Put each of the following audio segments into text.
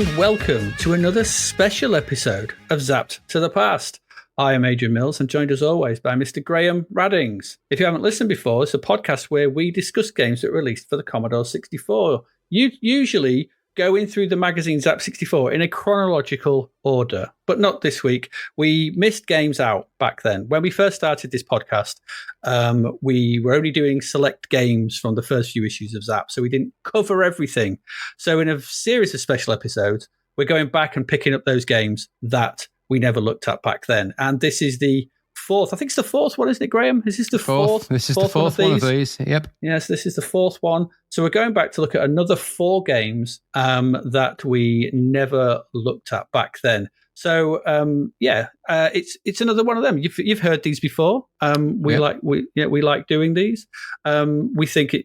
and welcome to another special episode of Zapped to the Past. I am Adrian Mills and joined as always by Mr. Graham Raddings. If you haven't listened before, it's a podcast where we discuss games that were released for the Commodore 64. You usually going through the magazine Zap 64 in a chronological order, but not this week. We missed games out back then. When we first started this podcast, we were only doing select games from the first few issues of Zap, so we didn't cover everything. So in a series of special episodes, we're going back and picking up those games that we never looked at back then. And this is the fourth. I think it's the fourth one, isn't it, Graham? Is this the fourth? This is the fourth one of these. Yep. Yes, this is the fourth one. So we're going back to look at another 4 games that we never looked at back then. So it's another one of them. You've heard these before. We like doing these. We think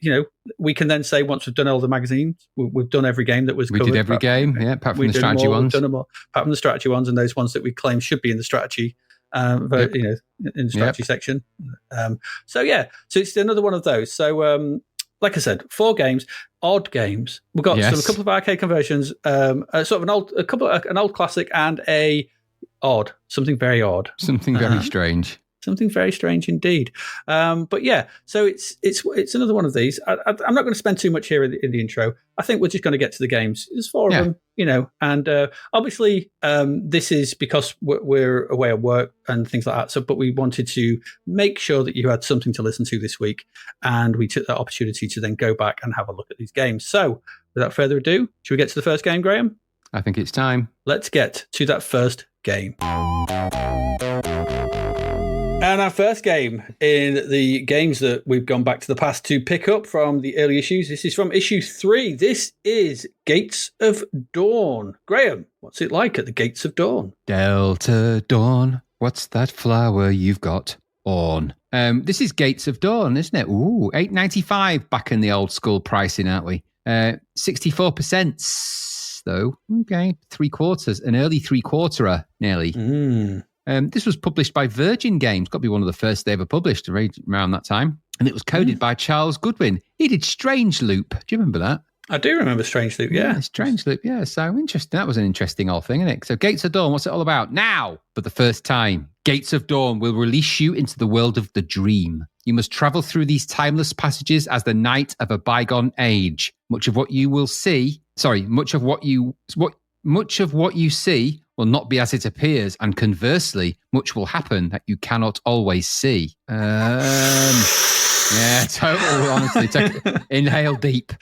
we can then say once we've done all the magazines, we've done every game that was covered. We did every game, apart from the strategy ones. We've done them all, apart from the strategy ones and those ones that we claim should be in the strategy. In the strategy section. So it's another one of those. So like I said, 4 games, odd games. We've got a couple of arcade conversions, sort of an old classic and something very odd, something very strange. Something very strange indeed. So it's another one of these. I'm not going to spend too much here in the intro. I think we're just going to get to the games. There's 4 of them, and obviously this is because we're away at work and things like that. So, but we wanted to make sure that you had something to listen to this week, and we took that opportunity to then go back and have a look at these games. So, without further ado, should we get to the first game, Graham? I think it's time. Let's get to that first game. And our first game in the games that we've gone back to the past to pick up from the early issues. This is from issue 3. This is Gates of Dawn. Graham, what's it like at the Gates of Dawn? Delta Dawn, what's that flower you've got on? This is Gates of Dawn, isn't it? Ooh, $8.95 back in the old school pricing, aren't we? 64% though. Okay, 3/4, an early 3/4 nearly. This was published by Virgin Games. Got to be one of the first they ever published around that time. And it was coded by Charles Goodwin. He did Strange Loop. Do you remember that? I do remember Strange Loop, yeah. Strange Loop, yeah. So interesting. That was an interesting old thing, isn't it? So Gates of Dawn, what's it all about? Now, for the first time, Gates of Dawn will release you into the world of the dream. You must travel through these timeless passages as the knight of a bygone age. Much of what you see will not be as it appears, and conversely, much will happen that you cannot always see. Total, honestly. Inhale deep.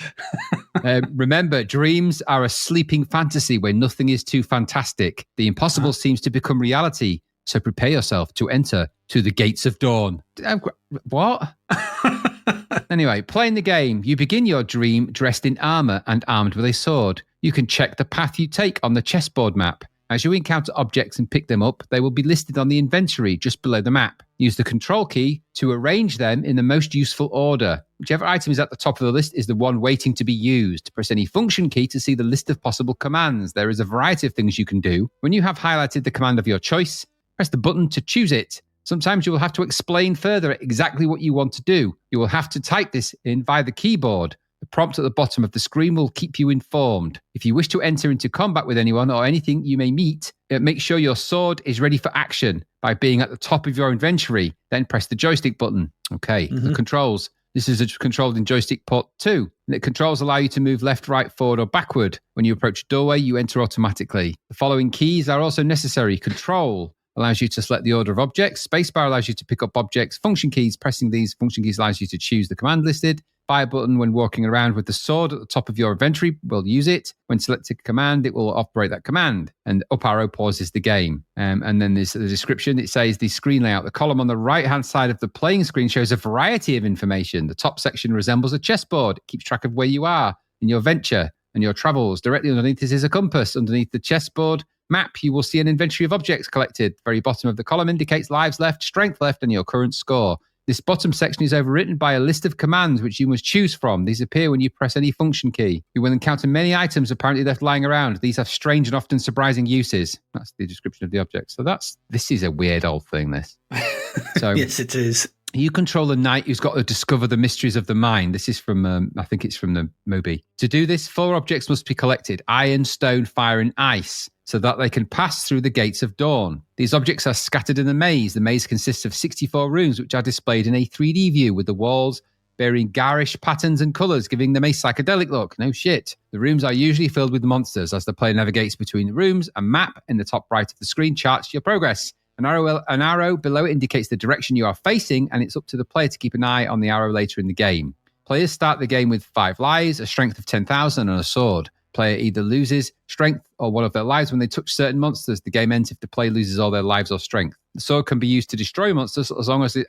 Remember, dreams are a sleeping fantasy where nothing is too fantastic. The impossible seems to become reality, so prepare yourself to enter to the Gates of Dawn. What? Anyway, playing the game, you begin your dream dressed in armor and armed with a sword. You can check the path you take on the chessboard map. As you encounter objects and pick them up, they will be listed on the inventory just below the map. Use the control key to arrange them in the most useful order. Whichever item is at the top of the list is the one waiting to be used. Press any function key to see the list of possible commands. There is a variety of things you can do. When you have highlighted the command of your choice, press the button to choose it. Sometimes you will have to explain further exactly what you want to do. You will have to type this in via the keyboard. The prompt at the bottom of the screen will keep you informed. If you wish to enter into combat with anyone or anything you may meet, make sure your sword is ready for action by being at the top of your inventory. Then press the joystick button. Okay, The controls. This is controlled in joystick port 2. The controls allow you to move left, right, forward, or backward. When you approach a doorway, you enter automatically. The following keys are also necessary. Control allows you to select the order of objects. Spacebar allows you to pick up objects. Function keys, pressing these function keys allows you to choose the command listed. Fire button when walking around with the sword at the top of your inventory will use it. When selecting a command, it will operate that command. And up arrow pauses the game. And then there's the description. It says the screen layout. The column on the right-hand side of the playing screen shows a variety of information. The top section resembles a chessboard. It keeps track of where you are in your venture and your travels. Directly underneath this is a compass. Underneath the chessboard map, you will see an inventory of objects collected. The very bottom of the column indicates lives left, strength left, and your current score. This bottom section is overwritten by a list of commands which you must choose from. These appear when you press any function key. You will encounter many items apparently left lying around. These have strange and often surprising uses. That's the description of the object. So this is a weird old thing, this. So yes, it is. You control a knight who's got to discover the mysteries of the mind. This is from, I think it's from the Moby. To do this, 4 objects must be collected: iron, stone, fire, and ice, so that they can pass through the gates of dawn. These objects are scattered in the maze. The maze consists of 64 rooms, which are displayed in a 3D view with the walls bearing garish patterns and colours, giving them a psychedelic look. No shit. The rooms are usually filled with monsters. As the player navigates between the rooms, a map in the top right of the screen charts your progress. An arrow below it indicates the direction you are facing, and it's up to the player to keep an eye on the arrow later in the game. Players start the game with 5 lives, a strength of 10,000, and a sword. Player either loses strength or one of their lives when they touch certain monsters. The game ends if the player loses all their lives or strength. The sword can be used to destroy monsters as long as it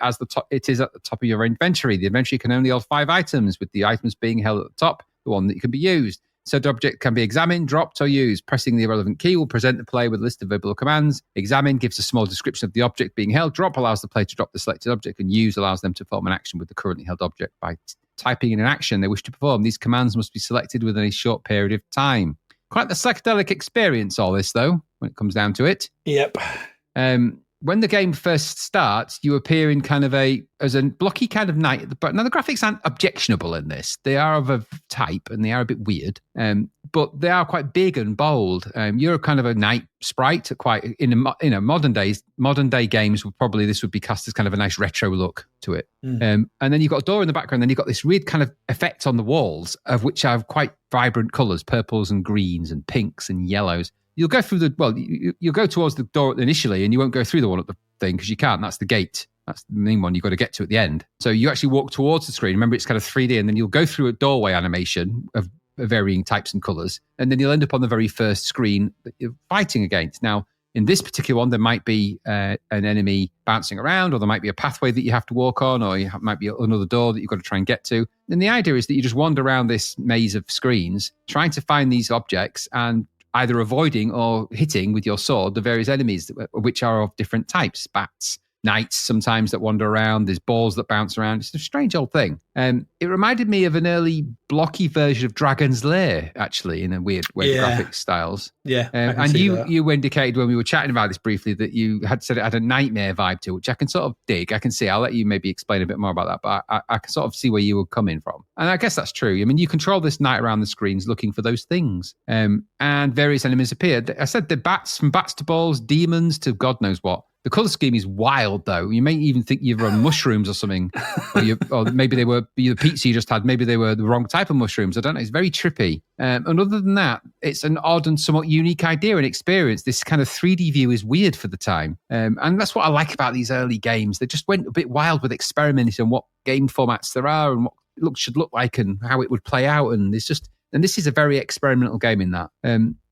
is at the top of your inventory. The inventory can only hold 5 items, with the items being held at the top, the one that can be used. Said object can be examined, dropped, or used. Pressing the relevant key will present the player with a list of verbal commands. Examine gives a small description of the object being held. Drop allows the player to drop the selected object, and use allows them to perform an action with the currently held object by typing in an action they wish to perform. These commands must be selected within a short period of time. Quite the psychedelic experience, all this, though, when it comes down to it. Yep. When the game first starts, you appear in kind of as a blocky kind of knight. But now the graphics aren't objectionable in this. They are of a type and they are a bit weird, but they are quite big and bold. You're kind of a knight sprite, quite in modern day games. This would be cast as kind of a nice retro look to it. And then you've got a door in the background. Then you've got this weird kind of effect on the walls, of which have quite vibrant colours, purples and greens and pinks and yellows. You'll go through you'll go towards the door initially, and you won't go through the one at the thing because you can't. That's the gate. That's the main one you've got to get to at the end. So you actually walk towards the screen. Remember, it's kind of 3D, and then you'll go through a doorway animation of varying types and colours, and then you'll end up on the very first screen that you're fighting against. Now, in this particular one, there might be an enemy bouncing around, or there might be a pathway that you have to walk on, or might be another door that you've got to try and get to. And the idea is that you just wander around this maze of screens, trying to find these objects and either avoiding or hitting with your sword the various enemies, which are of different types. Bats, knights sometimes that wander around. There's balls that bounce around. It's a strange old thing. It reminded me of an early blocky version of Dragon's Lair, actually, in a weird way, graphic styles. Yeah. And you indicated when we were chatting about this briefly that you had said it had a nightmare vibe to it, which I can sort of dig. I can see. I'll let you maybe explain a bit more about that, but I can sort of see where you were coming from. And I guess that's true. I mean, you control this knight around the screens looking for those things. And various enemies appear. I said the bats, from bats to balls, demons to God knows what. The colour scheme is wild, though. You may even think you've run mushrooms or something, or maybe they were the pizza you just had. Maybe they were the wrong type of mushrooms. I don't know. It's very trippy. And other than that, it's an odd and somewhat unique idea and experience. This kind of 3D view is weird for the time, and that's what I like about these early games. They just went a bit wild with experimenting on what game formats there are and what it should look like and how it would play out. And this is a very experimental game in that.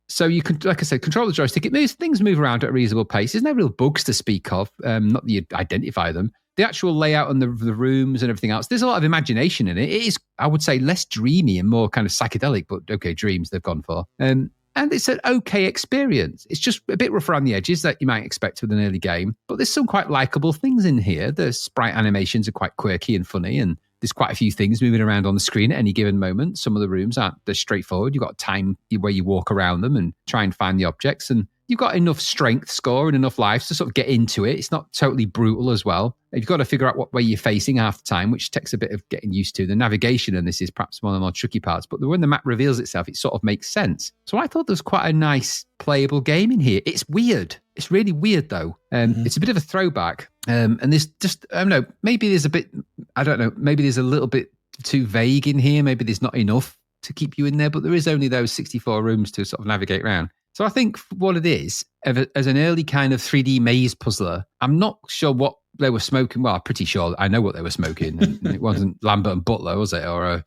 So you can, like I said, control the joystick. It moves, things move around at a reasonable pace. There's no real bugs to speak of, not that you identify them. The actual layout and the rooms and everything else, there's a lot of imagination in it. It is, I would say, less dreamy and more kind of psychedelic, but okay, dreams they've gone for. And it's an okay experience. It's just a bit rough around the edges that you might expect with an early game, but there's some quite likable things in here. The sprite animations are quite quirky and funny, and there's quite a few things moving around on the screen at any given moment. Some of the rooms aren't as straightforward. You've got time where you walk around them and try and find the objects, and you've got enough strength score and enough lives to sort of get into it. It's not totally brutal as well. You've got to figure out what way you're facing half the time, which takes a bit of getting used to. The navigation, and this is perhaps one of the more tricky parts, but when the map reveals itself, it sort of makes sense. So I thought there was quite a nice playable game in here. It's weird. It's really weird, though. It's a bit of a throwback. And there's just, I don't know, maybe there's a bit, I don't know, maybe there's a little bit too vague in here. Maybe there's not enough to keep you in there, but there is only those 64 rooms to sort of navigate around. So I think what it is, as an early kind of 3D maze puzzler, I'm not sure what they were smoking. Well, I'm pretty sure I know what they were smoking. And it wasn't Lambert and Butler, was it? Or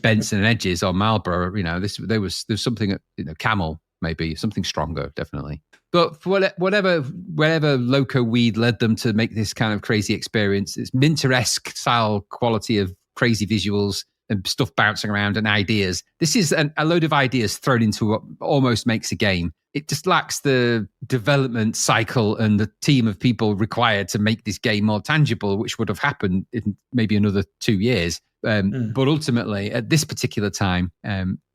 Benson and Edges or Marlboro. You know, there's something, Camel, maybe, something stronger, definitely. But for whatever loco weed led them to make this kind of crazy experience, it's Minter-esque style quality of crazy visuals and stuff bouncing around and ideas. This is a load of ideas thrown into what almost makes a game. It just lacks the development cycle and the team of people required to make this game more tangible, which would have happened in maybe another 2 years. But ultimately, at this particular time,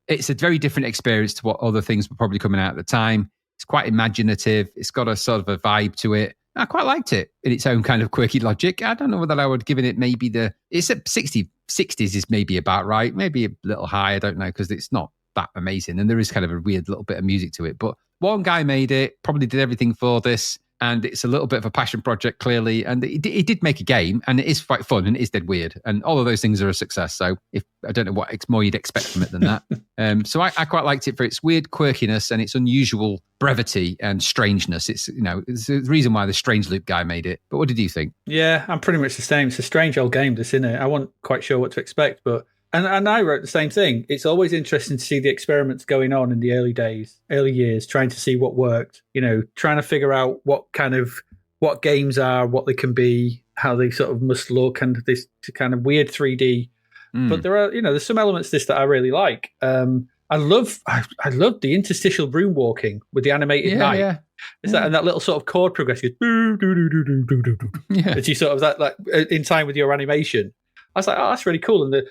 it's a very different experience to what other things were probably coming out at the time. It's quite imaginative. It's got a sort of a vibe to it. I quite liked it in its own kind of quirky logic. I don't know whether I would give it maybe it's at 60s is maybe about right, maybe a little high. I don't know, because it's not that amazing. And there is kind of a weird little bit of music to it. But one guy made it, probably did everything for this. And it's a little bit of a passion project, clearly. And he did make a game, and it is quite fun, and it is dead weird. And all of those things are a success. So I don't know what more you'd expect from it than that. So I quite liked it for its weird quirkiness and its unusual brevity and strangeness. It's the reason why the Strange Loop guy made it. But what did you think? Yeah, I'm pretty much the same. It's a strange old game, this, isn't it? I wasn't quite sure what to expect, but and I wrote the same thing. It's always interesting to see the experiments going on in the early years, trying to see what worked, trying to figure out what games are, what they can be, how they sort of must look, and this kind of weird 3D. But there are, there's some elements to this that I really like. I love the interstitial room walking with the animated night. Yeah. And that little sort of chord progression, as you sort of that like in time with your animation. I was like, oh, that's really cool. And the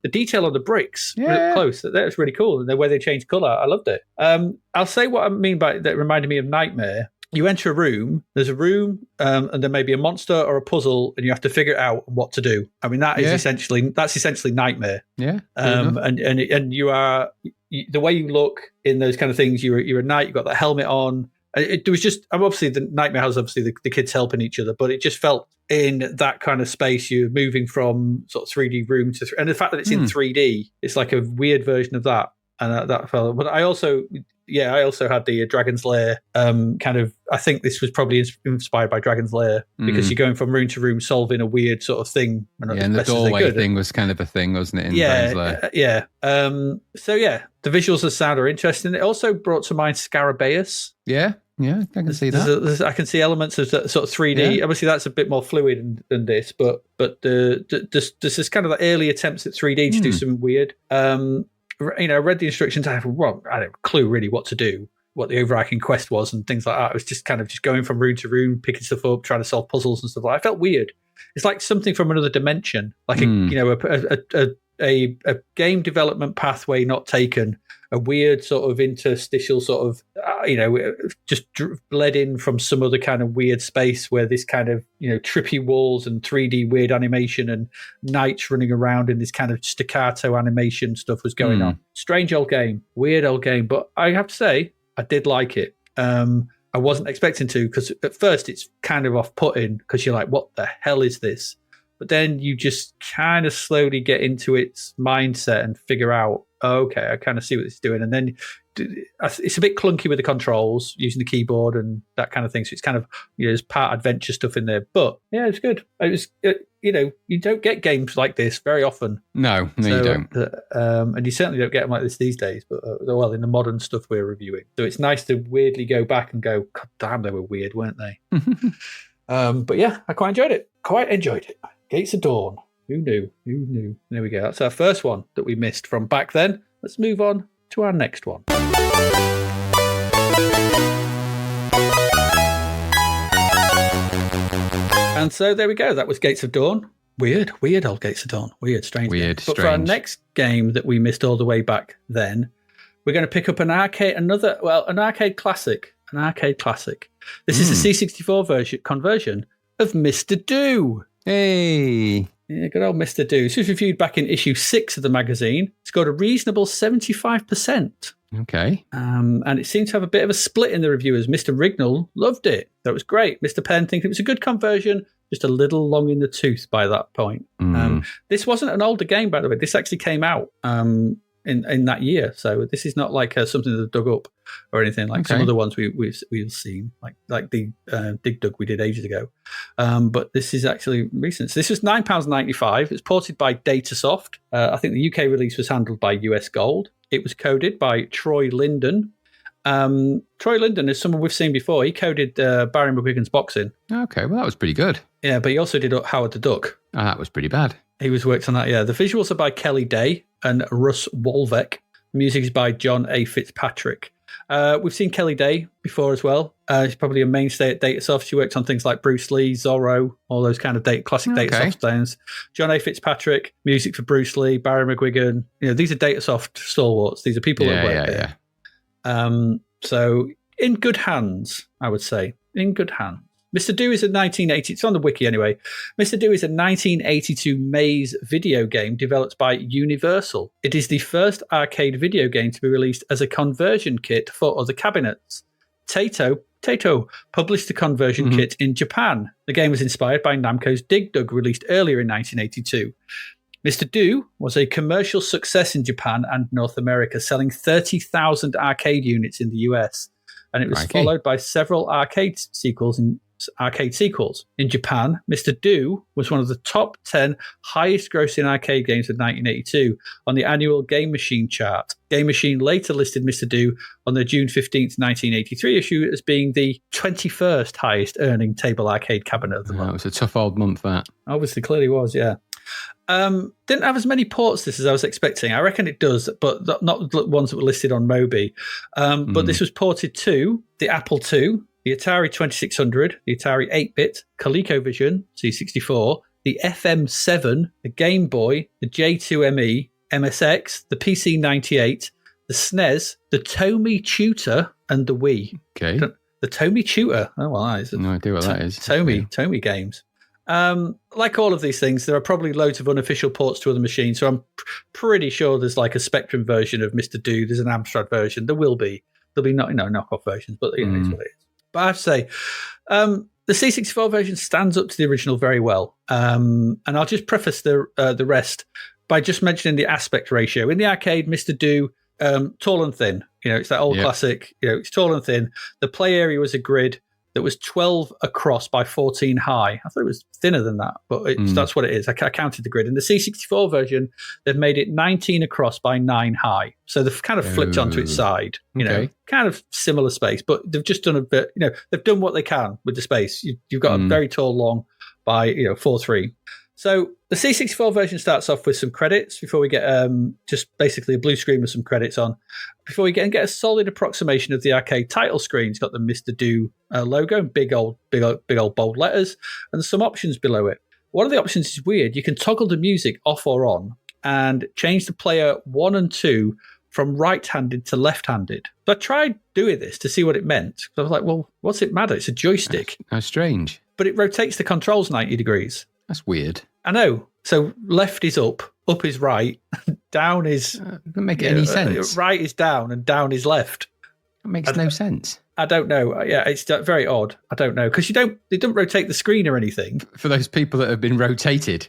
detail on the bricks, really close. That was really cool. And the way they changed color, I loved it. I'll say what I mean by that reminded me of Nightmare. You enter a room, there's a room, and there may be a monster or a puzzle, and you have to figure out what to do. I mean, that's essentially Nightmare. Yeah. And you are, the way you look in those kind of things, you're a knight, you've got that helmet on. It was just, obviously the Nightmare has obviously the kids helping each other, but it just felt in that kind of space, you're moving from sort of 3D room to, and the fact that it's in 3D, it's like a weird version of that. And that felt, but I also had the Dragon's Lair kind of, I think this was probably inspired by Dragon's Lair because you're going from room to room solving a weird sort of thing. And the doorway thing was kind of a thing, wasn't it, in Dragon's Lair? So the visuals and sound are interesting. It also brought to mind Scarabaeus. Yeah, I can see that. I can see elements of sort of 3D. Yeah. Obviously, that's a bit more fluid than this, but this is kind of the early attempts at 3D to do something weird. I read the instructions. I had a clue really what to do, what the overarching quest was, and things like that. It was just kind of just going from room to room, picking stuff up, trying to solve puzzles and stuff like that. I felt weird. It's like something from another dimension, like a game development pathway not taken, a weird sort of interstitial sort of, just bled in from some other kind of weird space where this kind of, trippy walls and 3D weird animation and knights running around in this kind of staccato animation stuff was going on. Strange old game, weird old game, but I have to say, I did like it. I wasn't expecting to, because at first it's kind of off-putting because you're like, what the hell is this? But then you just kind of slowly get into its mindset and figure out, okay, I kind of see what it's doing. And then it's a bit clunky with the controls, using the keyboard and that kind of thing. So it's kind of, there's part adventure stuff in there. But yeah, it's good. It was, you don't get games like this very often. No, you don't. And you certainly don't get them like this these days, but in the modern stuff we're reviewing. So it's nice to weirdly go back and go, God damn, they were weird, weren't they? But yeah, I quite enjoyed it. Gates of Dawn. Who knew? There we go. That's our first one that we missed from back then. Let's move on to our next one. And so there we go. That was Gates of Dawn. Weird old Gates of Dawn. Strange. But for our next game that we missed all the way back then, we're going to pick up an arcade classic. This is the C64 conversion of Mr. Do. Hey. Yeah, good old Mr. Do. This was reviewed back in issue 6 of the magazine. It's got a reasonable 75%. Okay. And it seemed to have a bit of a split in the reviewers. Mr. Rignall loved it. That was great. Mr. Penn thinking it was a good conversion, just a little long in the tooth by that point. This wasn't an older game, by the way. This actually came out in that year. So this is not like something that dug up or anything like some other ones we've seen, like the Dig Dug we did ages ago. But this is actually recent. So this was £9.95. It's ported by Datasoft. I think the UK release was handled by US Gold. It was coded by Troy Linden. Troy Linden is someone we've seen before. He coded Barry McGuigan's Boxing. Okay, well, that was pretty good. Yeah, but he also did Howard the Duck. Oh, that was pretty bad. He was worked on that, yeah. The visuals are by Kelly Day and Russ Wolvek. The music is by John A. Fitzpatrick. We've seen Kelly Day before as well. She's probably a mainstay at Datasoft. She worked on things like Bruce Lee, Zorro, all those kind of classic Datasoft things. John A. Fitzpatrick, music for Bruce Lee, Barry McGuigan. These are Datasoft stalwarts. These are people that work there. Yeah. So in good hands, I would say. In good hands. Mr. Do is a 1980. It's on the wiki anyway. Mr. Do is a 1982 maze video game developed by Universal. It is the first arcade video game to be released as a conversion kit for other cabinets. Taito published the conversion kit in Japan. The game was inspired by Namco's Dig Dug, released earlier in 1982. Mr. Do was a commercial success in Japan and North America, selling 30,000 arcade units in the US. And it was followed by several arcade sequels. In Japan, Mr. Do was one of the top 10 highest grossing arcade games of 1982 on the annual Game Machine chart. Game Machine later listed Mr. Do on the June 15th, 1983 issue as being the 21st highest earning table arcade cabinet of the month. It was a tough old month, that. Obviously, clearly was, yeah. Didn't have as many ports this as I was expecting. I reckon it does, but not the ones that were listed on Moby. But this was ported to the Apple II, the Atari 2600, the Atari 8-bit, ColecoVision, C64, the FM7, the Game Boy, the J2ME, MSX, the PC-98, the SNES, the Tomy Tutor, and the Wii. Okay. The Tomy Tutor. Oh, well, that is. No idea what that is. Tomy games. Like all of these things, there are probably loads of unofficial ports to other machines, so I'm pretty sure there's like a Spectrum version of Mr. Do, there's an Amstrad version, there will be. There'll be not, knockoff versions, but it's what it is. But I have to say, the C64 version stands up to the original very well. And I'll just preface the rest by just mentioning the aspect ratio. In the arcade, Mr. Do, tall and thin. It's that old classic, it's tall and thin. The play area was a grid that was 12 across by 14 high. I thought it was thinner than that, but that's what it is. I counted the grid. In the C64 version, they've made it 19 across by 9 high. So they've kind of flipped onto its side, kind of similar space, but they've just done a bit, they've done what they can with the space. You've got a very tall long by, 4-3. So the C64 version starts off with some credits before we get just basically a blue screen with some credits on. Before we get a solid approximation of the arcade title screen, it's got the Mr. Do logo in big old bold letters, and there's some options below it. One of the options is weird. You can toggle the music off or on and change the player 1 and 2 from right-handed to left-handed. So I tried doing this to see what it meant. I was like, well, what's it matter? It's a joystick. How strange. But it rotates the controls 90 degrees. That's weird. I know. So left is up is right, down is... doesn't make any sense. Right is down, and down is left. That makes no sense. I don't know. Yeah, it's very odd. I don't know. Because they don't rotate the screen or anything. For those people that have been rotated.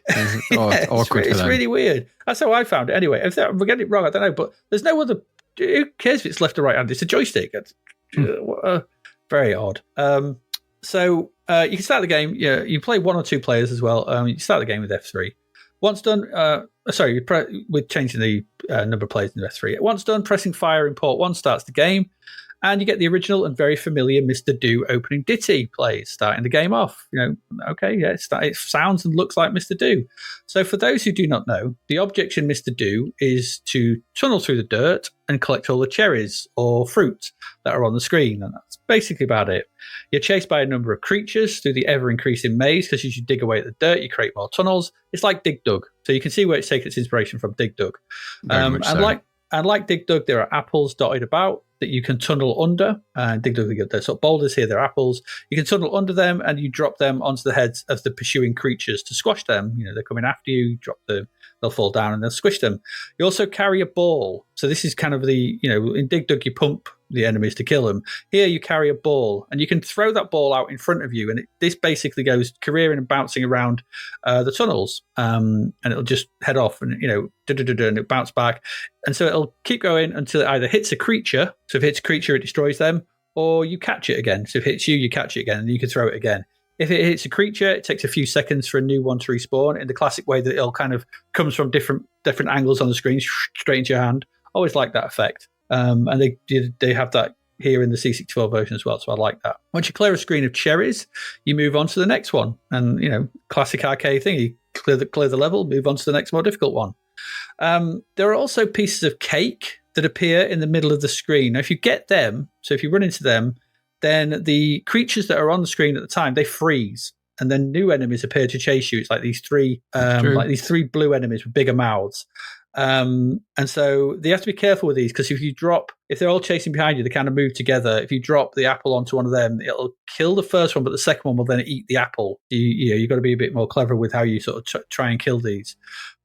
Awkward it's really weird. That's how I found it. Anyway, if I'm getting it wrong, I don't know. But there's no other... Who cares if it's left or right hand? It's a joystick. Very odd. So you can start the game. Yeah, you play 1 or 2 players as well. You start the game with F3. Once done, with changing the number of players in F3. Once done, pressing fire in port 1 starts the game, and you get the original and very familiar Mr. Do opening ditty plays, starting the game off. It sounds and looks like Mr. Do. So for those who do not know, the object in Mr. Do is to tunnel through the dirt and collect all the cherries or fruit that are on the screen, and that's basically about it. You're chased by a number of creatures through the ever-increasing maze, because as you dig away at the dirt, you create more tunnels. It's like Dig Dug. So you can see where it's taken its inspiration from Dig Dug. And like Dig Dug, there are apples dotted about that you can tunnel under. And Dig Dug, there's sort of boulders here, they're apples. You can tunnel under them, and you drop them onto the heads of the pursuing creatures to squash them. They're coming after you, drop them, they'll fall down and they'll squish them. You also carry a ball. So this is kind of the, in Dig Dug, you pump the enemies to kill them. Here you carry a ball, and you can throw that ball out in front of you, and this basically goes careering and bouncing around the tunnels, and it'll just head off, and and it'll bounce back, and so it'll keep going until it either hits a creature. So if it hits a creature, it destroys them, or you catch it again. So if it hits you, you catch it again, and you can throw it again. If it hits a creature, it takes a few seconds for a new one to respawn in the classic way that it'll kind of comes from different angles on the screen straight into your hand. Always like that effect. And they have that here in the C64 version as well, so I like that. Once you clear a screen of cherries, you move on to the next one, and classic arcade thing. You clear the level, move on to the next more difficult one. There are also pieces of cake that appear in the middle of the screen. Now, if you get them, so if you run into them, then the creatures that are on the screen at the time, they freeze, and then new enemies appear to chase you. It's like these three blue enemies with bigger mouths. And so you have to be careful with these, because if you drop if they're all chasing behind you, they kind of move together. If you drop the apple onto one of them, it'll kill the first one, but the second one will then eat the apple. You've got to be a bit more clever with how you sort of try and kill these.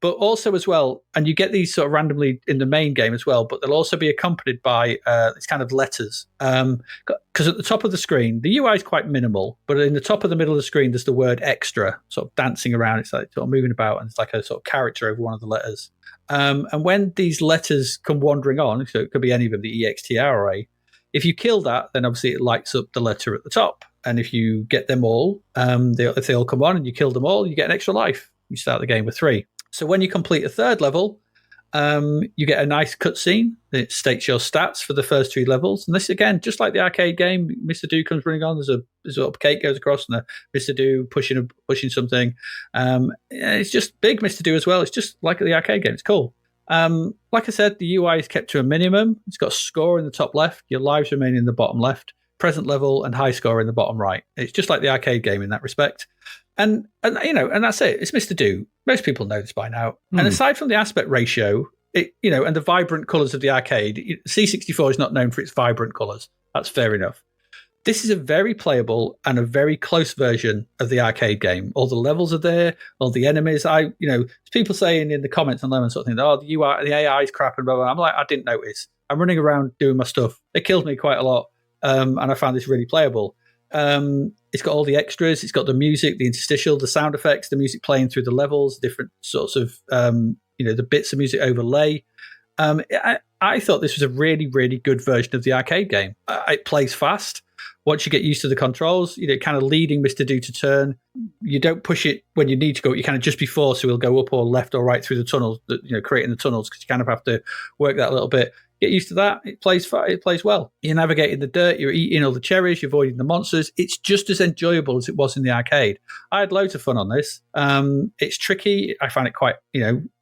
But also as well, and you get these sort of randomly in the main game as well, but they'll also be accompanied by these kind of letters. Because at the top of the screen, the UI is quite minimal, but in the top of the middle of the screen, there's the word extra sort of dancing around. It's like sort of moving about, and it's like a sort of character over one of the letters. And when these letters come wandering on, so it could be any of them, the EXTR array, if you kill that, then obviously it lights up the letter at the top. And if you get them all, if they all come on and you kill them all, you get an extra life. You start the game with 3. So when you complete a third level, you get a nice cutscene. It states your stats for the first 3 levels. And this, again, just like the arcade game, Mr. Do comes running on. There's a little cake goes across and a Mr. Do pushing something. It's just big Mr. Do as well. It's just like the arcade game. It's cool. Like I said, the UI is kept to a minimum. It's got a score in the top left. Your lives remain in the bottom left. Present level and high score in the bottom right. It's just like the arcade game in that respect. And that's it. It's Mr. Do. Most people know this by now. And aside from the aspect ratio, and the vibrant colours of the arcade, C64 is not known for its vibrant colours. That's fair enough. This is a very playable and a very close version of the arcade game. All the levels are there, all the enemies. People saying in the comments on Lemon sort of thing, the UI, the AI is crap and blah, blah, blah. I'm like, I didn't notice. I'm running around doing my stuff. They killed me quite a lot, and I found this really playable. It's got all the extras. It's got the music, the interstitial, the sound effects, the music playing through the levels, different sorts of, the bits of music overlay. I thought this was a really, really good version of the arcade game. It plays fast. Once you get used to the controls, kind of leading Mr. Do to turn. You don't push it when you need to go. You kind of just before, so he'll go up or left or right through the tunnels, creating the tunnels, because you kind of have to work that a little bit. Get used to that. It plays well. You're navigating the dirt. You're eating all the cherries. You're avoiding the monsters. It's just as enjoyable as it was in the arcade. I had loads of fun on this. It's tricky. I find it quite,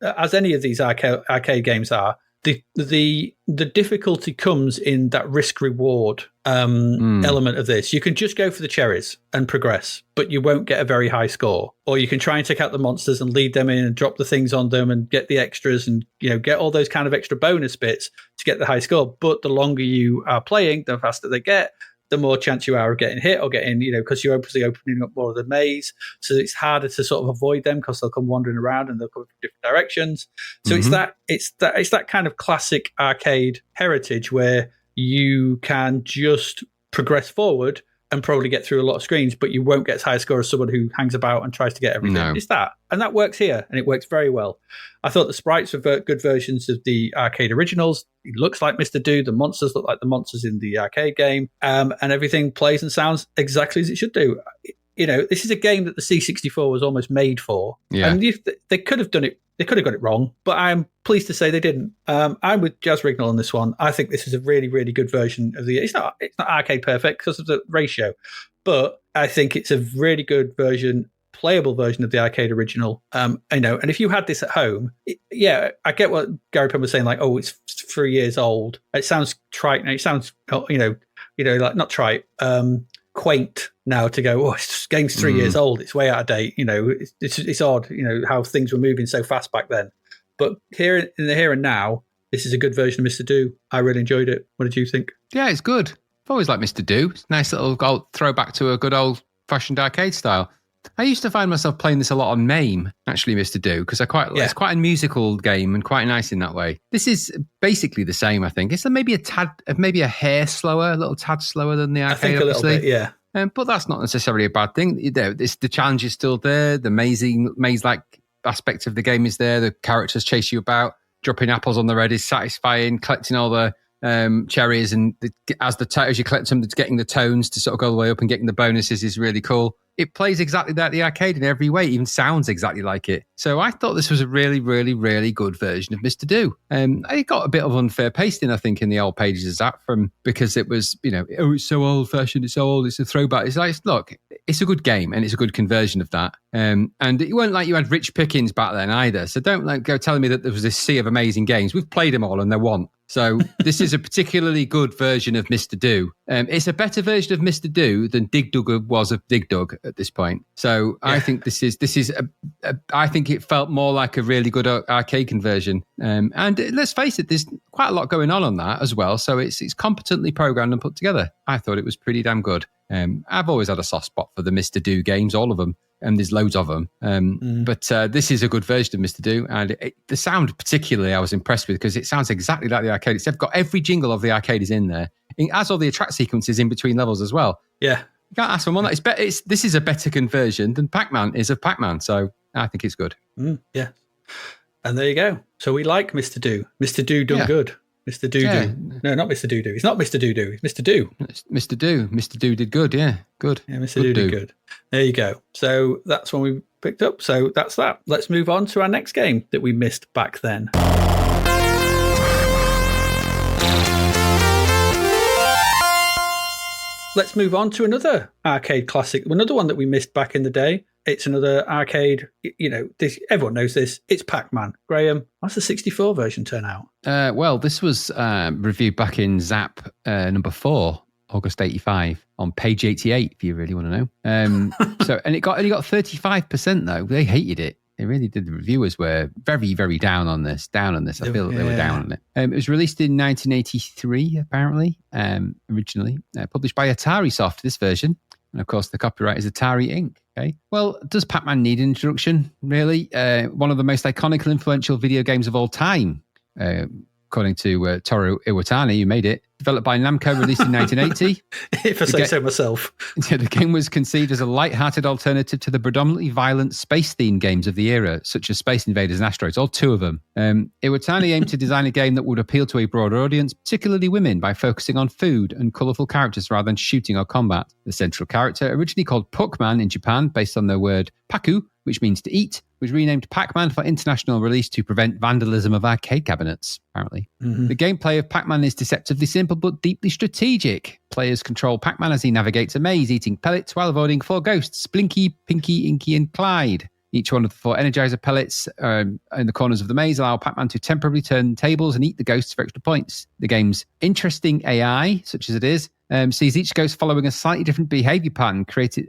as any of these arcade games are. The difficulty comes in that risk reward element of this. You can just go for the cherries and progress, but you won't get a very high score. Or you can try and take out the monsters and lead them in and drop the things on them and get the extras and get all those kind of extra bonus bits to get the high score. But the longer you are playing, the faster they get, the more chance you are of getting hit or getting, because you're obviously opening up more of the maze. So it's harder to sort of avoid them because they'll come wandering around and they'll come from different directions. So it's that kind of classic arcade heritage where you can just progress forward and probably get through a lot of screens, but you won't get as high a score as someone who hangs about and tries to get everything. No. It's that. And that works here, and it works very well. I thought the sprites were good versions of the arcade originals. It looks like Mr. Do. The monsters look like the monsters in the arcade game. And everything plays and sounds exactly as it should do. This is a game that the C64 was almost made for. Yeah. And they could have done it. They could have got it wrong, but I'm pleased to say they didn't. I'm with Jazz Rignall on this one. I think this is a really, really good version of the. It's not arcade perfect because of the ratio, but I think it's a really good version, playable version of the arcade original. And if you had this at home, I get what Gary Penn was saying. Like, it's 3 years old. It sounds trite. It sounds, like not trite. Quaint now to go, this game's 3 years old, it's way out of date. It's odd, how things were moving so fast back then. But here in the here and now, this is a good version of Mr. Do. I really enjoyed it. What did you think? Yeah, it's good. I've always liked Mr. Do. It's a nice little throwback to a good old-fashioned arcade style. I used to find myself playing this a lot on MAME, actually, Mr. Do, because it's quite a musical game and quite nice in that way. This is basically the same, I think. It's maybe a hair slower, a little tad slower than the arcade, I think obviously. A little bit, yeah. But that's not necessarily a bad thing. The challenge is still there. The maze-like aspect of the game is there. The characters chase you about. Dropping apples on the red is satisfying. Collecting all the cherries, and as you collect them, getting the tones to sort of go all the way up and getting the bonuses is really cool. It plays exactly like the arcade in every way. It even sounds exactly like it. So I thought this was a really, really, really good version of Mr. Do. It got a bit of unfair pasting, I think, in the old pages of Zap because it was, it's so old-fashioned, it's so old, it's a throwback. It's like, look, it's a good game and it's a good conversion of that. And it weren't like you had rich pickings back then either. So don't go telling me that there was this sea of amazing games. We've played them all and they're one. So this is a particularly good version of Mr. Do. It's a better version of Mr. Do than Dig Dug was of Dig Dug at this point. So I think this is I think it felt more like a really good arcade conversion. And let's face it, there's quite a lot going on that as well. So it's competently programmed and put together. I thought it was pretty damn good. I've always had a soft spot for the Mr. Do games, all of them. And there's loads of them. But this is a good version of Mr. Do. And the sound particularly I was impressed with because it sounds exactly like the arcade. It's got every jingle of the arcade is in there. It has all the track sequences in between levels as well. Yeah. You can't ask for more. This is a better conversion than Pac Man is of Pac Man. So I think it's good. Yeah. And there you go. So we like Mr. Do. Mr. Do done good. Mr. Do. No, not Mr. Do. It's not Mr. Do. It's Mr. Do. Mr. Do. Mr. Do did good. Yeah, good. Yeah, Mr. Do did good. There you go. So that's one we picked up. So that's that. Let's move on to our next game that we missed back then. Let's move on to another arcade classic. Another one that we missed back in the day. It's another arcade, everyone knows this. It's Pac Man. Graham, how's the 64 version turn out? Well, this was reviewed back in Zap number 4, August 85, on page 88, if you really want to know. And it only got 35%, though. They hated it. They really did. The reviewers were very, very down on this. I feel that they were down on it. It was released in 1983, apparently, originally. Published by Atari Soft, this version. And, of course, the copyright is Atari Inc. Okay. Well, does Pac Man need an introduction, really? One of the most iconic and influential video games of all time, according to Toru Iwatani, who made it. Developed by Namco, released in 1980. If I say so myself. The game was conceived as a light-hearted alternative to the predominantly violent space-themed games of the era, such as Space Invaders and Asteroids, all 2 of them. Iwatani aimed to design a game that would appeal to a broader audience, particularly women, by focusing on food and colourful characters rather than shooting or combat. The central character, originally called Pac Man in Japan, based on the word paku, which means to eat, was renamed Pac Man for international release to prevent vandalism of arcade cabinets, apparently. Mm-hmm. The gameplay of Pac Man is deceptively simple but deeply strategic. Players control Pac Man as he navigates a maze, eating pellets while avoiding 4 ghosts: Blinky, Pinky, Inky, and Clyde. Each one of the 4 Energizer pellets in the corners of the maze allow Pac Man to temporarily turn tables and eat the ghosts for extra points. The game's interesting AI, such as it is, sees each ghost following a slightly different behavior pattern,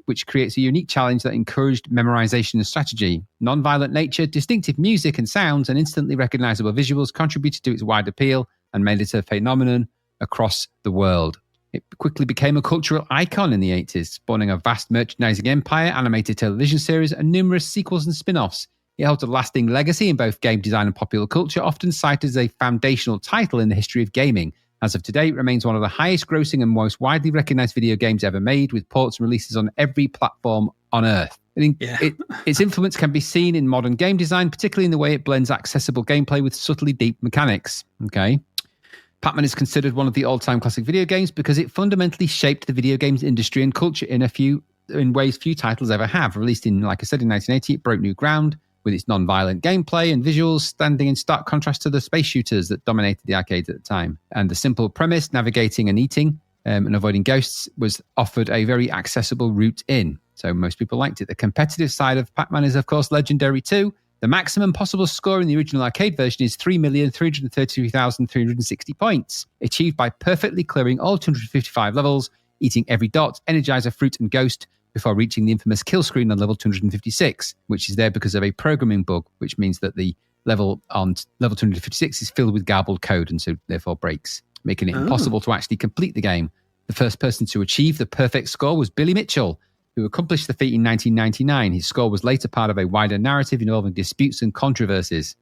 which creates a unique challenge that encouraged memorization and strategy. Non-violent nature, distinctive music and sounds, and instantly recognizable visuals contributed to its wide appeal and made it a phenomenon across the world. It quickly became a cultural icon in the 80s, spawning a vast merchandising empire, animated television series, and numerous sequels and spin-offs. It holds a lasting legacy in both game design and popular culture, often cited as a foundational title in the history of gaming. As of today, it remains one of the highest grossing and most widely recognized video games ever made, with ports and releases on every platform on Earth. Its influence can be seen in modern game design, particularly in the way it blends accessible gameplay with subtly deep mechanics. Okay. Pac Man is considered one of the all-time classic video games because it fundamentally shaped the video games industry and culture in ways few titles ever have. Released in, like I said, in 1980, it broke new ground with its non-violent gameplay and visuals, standing in stark contrast to the space shooters that dominated the arcades at the time. And the simple premise, navigating and eating and avoiding ghosts, was offered a very accessible route in. So most people liked it. The competitive side of Pac Man is, of course, legendary too. The maximum possible score in the original arcade version is 3,333,360 points, achieved by perfectly clearing all 255 levels, eating every dot, energizer, fruit, and ghost before reaching the infamous kill screen on level 256, which is there because of a programming bug, which means that the level on level 256 is filled with garbled code and so therefore breaks, making it impossible to actually complete the game. The first person to achieve the perfect score was Billy Mitchell, who accomplished the feat in 1999. His score was later part of a wider narrative involving disputes and controversies.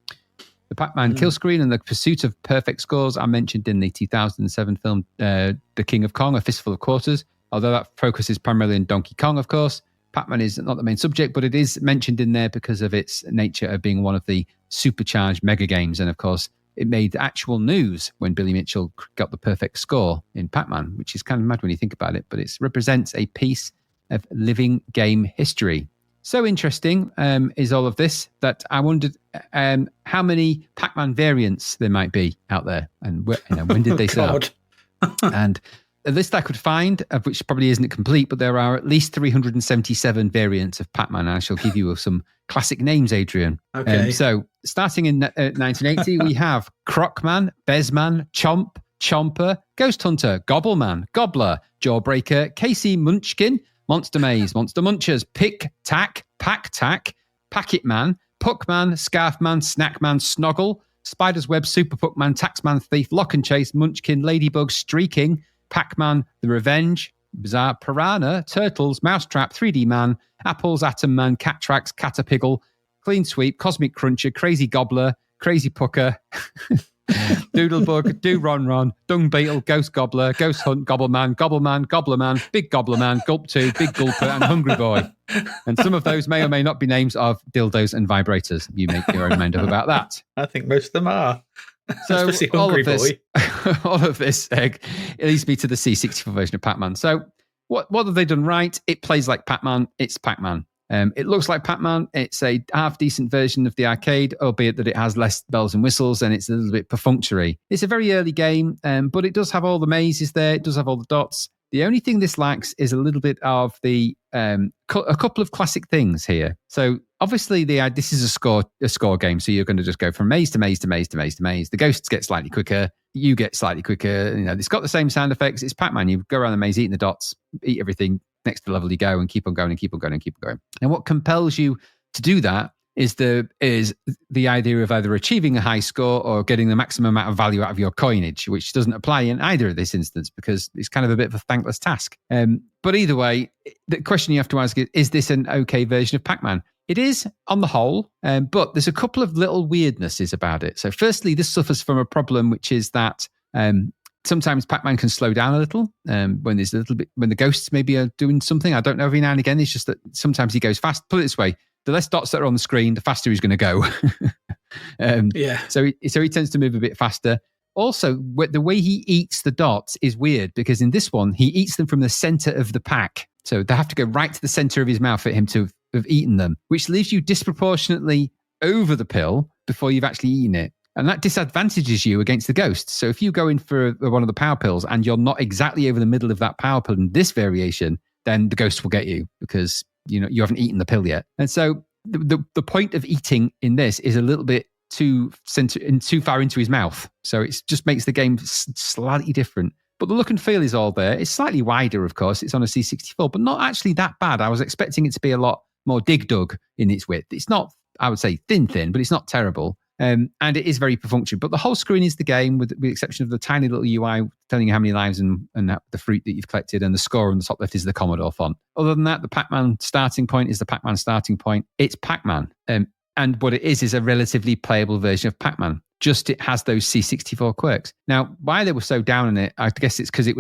The Pac-Man kill screen and the pursuit of perfect scores are mentioned in the 2007 film The King of Kong, A Fistful of Quarters. Although that focuses primarily on Donkey Kong, of course, Pac-Man is not the main subject, but it is mentioned in there because of its nature of being one of the supercharged mega games. And of course, it made actual news when Billy Mitchell got the perfect score in Pac-Man, which is kind of mad when you think about it, but it represents a piece of living game history. So interesting is all of this that I wondered how many Pac-Man variants there might be out there, and when did they start? And a list I could find, of which probably isn't complete, but there are at least 377 variants of Pac Man. I shall give you some classic names, Adrian. Okay. So starting in 1980, we have Crocman, Bezman, Chomp, Chomper, Ghost Hunter, Gobbleman, Gobbler, Jawbreaker, Casey Munchkin, Monster Maze, Monster Munchers, Pick, Tack, Pack Tack, Packet Man, Puckman, Scarfman, Snackman, Snoggle, Spider's Web, Super Puckman, Taxman, Thief, Lock and Chase, Munchkin, Ladybug, Streaking, Pac-Man, The Revenge, Bizarre, Piranha, Turtles, Mousetrap, 3D Man, Apples, Atom Man, Cat Tracks, Caterpiggle, Clean Sweep, Cosmic Cruncher, Crazy Gobbler, Crazy Pucker, Doodlebug, Do Ron Ron, Dung Beetle, Ghost Gobbler, Ghost Hunt, Gobbleman, Gobblerman, Big Gobblerman, Gulp 2, Big Gulper, and Hungry Boy. And some of those may or may not be names of dildos and vibrators. You make your own mind up about that. I think most of them are. So Especially Hungry Boy. all of this it leads me to the C64 version of Pac-Man. So what have they done right? It plays like Pac-Man. It's Pac-Man. It looks like Pac-Man. It's a half-decent version of the arcade, albeit that it has less bells and whistles and it's a little bit perfunctory. It's a very early game, but it does have all the mazes there. It does have all the dots. The only thing this lacks is a little bit of the a couple of classic things here. So obviously this is a score game, so you're going to just go from maze to maze to maze to maze to maze. The ghosts get slightly quicker, you get slightly quicker. You know, it's got the same sound effects. It's Pac-Man. You go around the maze, eating the dots, eat everything. Next level you go, and keep on going and keep on going and keep on going. And what compels you to do that is the idea of either achieving a high score or getting the maximum amount of value out of your coinage, which doesn't apply in either of this instance because it's kind of a bit of a thankless task. But either way, the question you have to ask is this an okay version of Pac-Man? It is on the whole, but there's a couple of little weirdnesses about it. So firstly, this suffers from a problem, which is that sometimes Pac-Man can slow down a little when there's a little bit, when the ghosts maybe are doing something. I don't know, every now and again. It's just that sometimes he goes fast. Put it this way, the less dots that are on the screen, the faster he's going to go. So he tends to move a bit faster. Also, the way he eats the dots is weird because in this one, he eats them from the center of the pack. So they have to go right to the center of his mouth for him to have eaten them, which leaves you disproportionately over the pill before you've actually eaten it. And that disadvantages you against the ghosts. So if you go in for one of the power pills and you're not exactly over the middle of that power pill in this variation, then the ghost will get you because you haven't eaten the pill yet. And so the point of eating in this is a little bit too far into his mouth. So it just makes the game slightly different. But the look and feel is all there. It's slightly wider, of course. It's on a C64, but not actually that bad. I was expecting it to be a lot more dig-dug in its width. It's not, I would say, thin, but it's not terrible. And it is very perfunctory. But the whole screen is the game, with the exception of the tiny little UI telling you how many lives and the fruit that you've collected, and the score on the top left is the Commodore font. Other than that, the Pac-Man starting point is the Pac-Man starting point. It's Pac-Man. And what it is a relatively playable version of Pac-Man. Just it has those C64 quirks. Now, why they were so down on it, I guess it's because what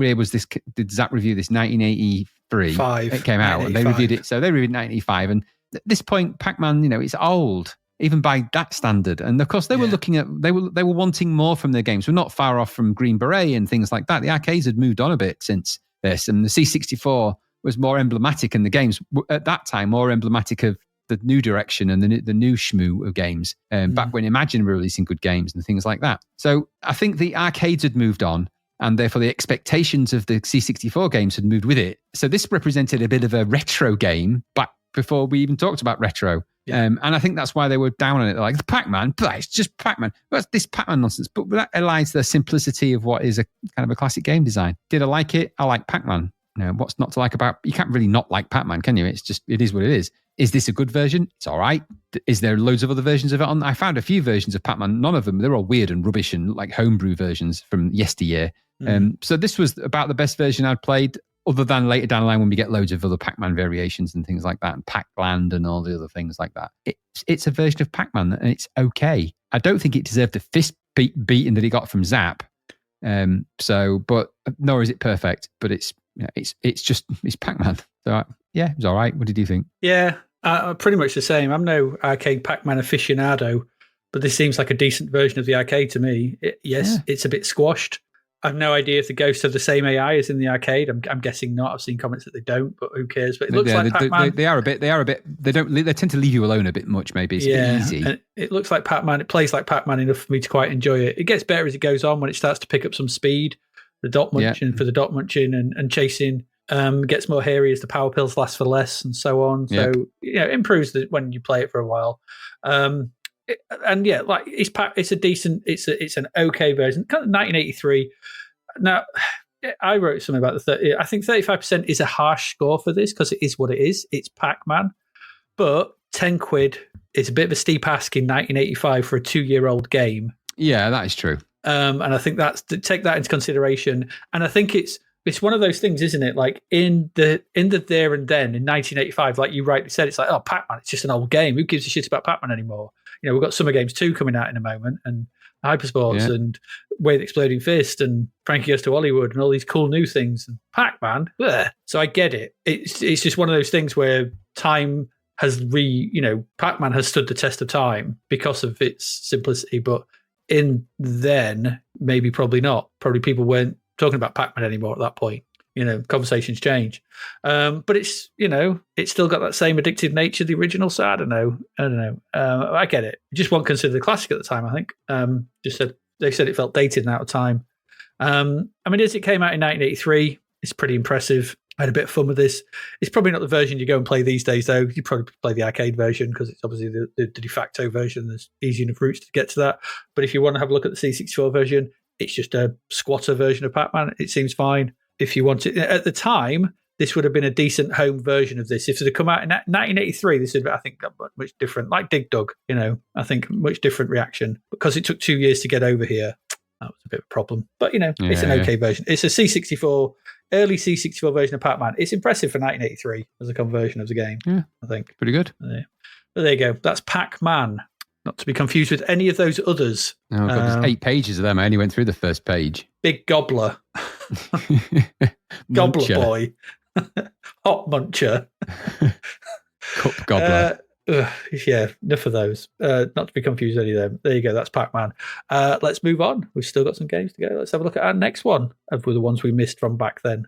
year was this? Did Zzap review this? 1983. It came out, and they reviewed it. So they reviewed 1985, and at this point, Pac-Man, it's old, even by that standard. And of course, they were looking at, they were wanting more from their games. We're not far off from Green Beret and things like that. The arcades had moved on a bit since this, and the C64 was more emblematic, and the games at that time more emblematic of the new direction and the new shmoo of games. Back when Imagine were releasing good games and things like that. So I think the arcades had moved on, and therefore the expectations of the C64 games had moved with it. So this represented a bit of a retro game back before we even talked about retro. And I think that's why they were down on it. They're like, the Pac-Man, it's just Pac-Man. What's this Pac-Man nonsense? But that elides the simplicity of what is a kind of a classic game design. Did I like it? I like Pac-Man. What's not to like about, you can't really not like Pac-Man, can you? It's just, it is what it is. Is this a good version? It's all right. Is there loads of other versions of it on? I found a few versions of Pac-Man. None of them, they're all weird and rubbish and like homebrew versions from yesteryear. So this was about the best version I'd played, other than later down the line when we get loads of other Pac-Man variations and things like that, and Pac-Land and all the other things like that. It's a version of Pac-Man, and it's okay. I don't think it deserved the fist beating that it got from Zzap. But nor is it perfect. But it's Pac-Man. So it was all right. What did you think? Yeah, pretty much the same. I'm no arcade Pac-Man aficionado, but this seems like a decent version of the arcade to me. It's a bit squashed. I've no idea if the ghosts have the same AI as in the arcade. I'm guessing not. I've seen comments that they don't, but who cares? But it looks like Pac Man. They are a bit. They tend to leave you alone a bit much. Maybe it's a bit easy. And it looks like Pac Man. It plays like Pac Man enough for me to quite enjoy it. It gets better as it goes on when it starts to pick up some speed. The dot munching for the dot munching and chasing. Gets more hairy as the power pills last for less and so on. So it improves when you play it for a while. It's a decent. It's an okay version. Kind of 1983. Now, I wrote something about I think 35% is a harsh score for this because it is what it is. It's Pac Man, but 10 quid is a bit of a steep ask in 1985 for a 2-year-old game. Yeah, that is true. And I think take that into consideration. And I think it's one of those things, isn't it? Like in the there and then in 1985, like you rightly said, it's like, oh, Pac Man, it's just an old game. Who gives a shit about Pac Man anymore? We've got Summer Games 2 coming out in a moment, and Hypersports and Way the Exploding Fist and Frankie Goes to Hollywood and all these cool new things. And Pac Man, so I get it. It's just one of those things where time has Pac Man has stood the test of time because of its simplicity, but in then maybe probably not. Probably people weren't talking about Pac Man anymore at that point. Conversations change. But it's, it's still got that same addictive nature, the original. So I don't know. I get it. Just won't consider the classic at the time, I think. They said it felt dated and out of time. As it came out in 1983, it's pretty impressive. I had a bit of fun with this. It's probably not the version you go and play these days, though. You probably play the arcade version because it's obviously the de facto version. There's easy enough routes to get to that. But if you want to have a look at the C64 version, it's just a squatter version of Pac Man. It seems fine. If you want it at the time, this would have been a decent home version of this. If it had come out in 1983, this would, I think, much different. Like Dig Dug, I think much different reaction because it took 2 years to get over here. That was a bit of a problem, but it's an okay version. It's a C64, early C64 version of Pac Man. It's impressive for 1983 as a conversion of the game. Yeah, I think pretty good. But there you go. That's Pac Man. Not to be confused with any of those others. Oh, God, there's 8 pages of them. I only went through the first page. Big Gobbler. Gobbler Boy. Hot Muncher. Cup Gobbler. Enough of those. Not to be confused with any of them. There you go. That's Pac Man. Let's move on. We've still got some games to go. Let's have a look at our next one of the ones we missed from back then.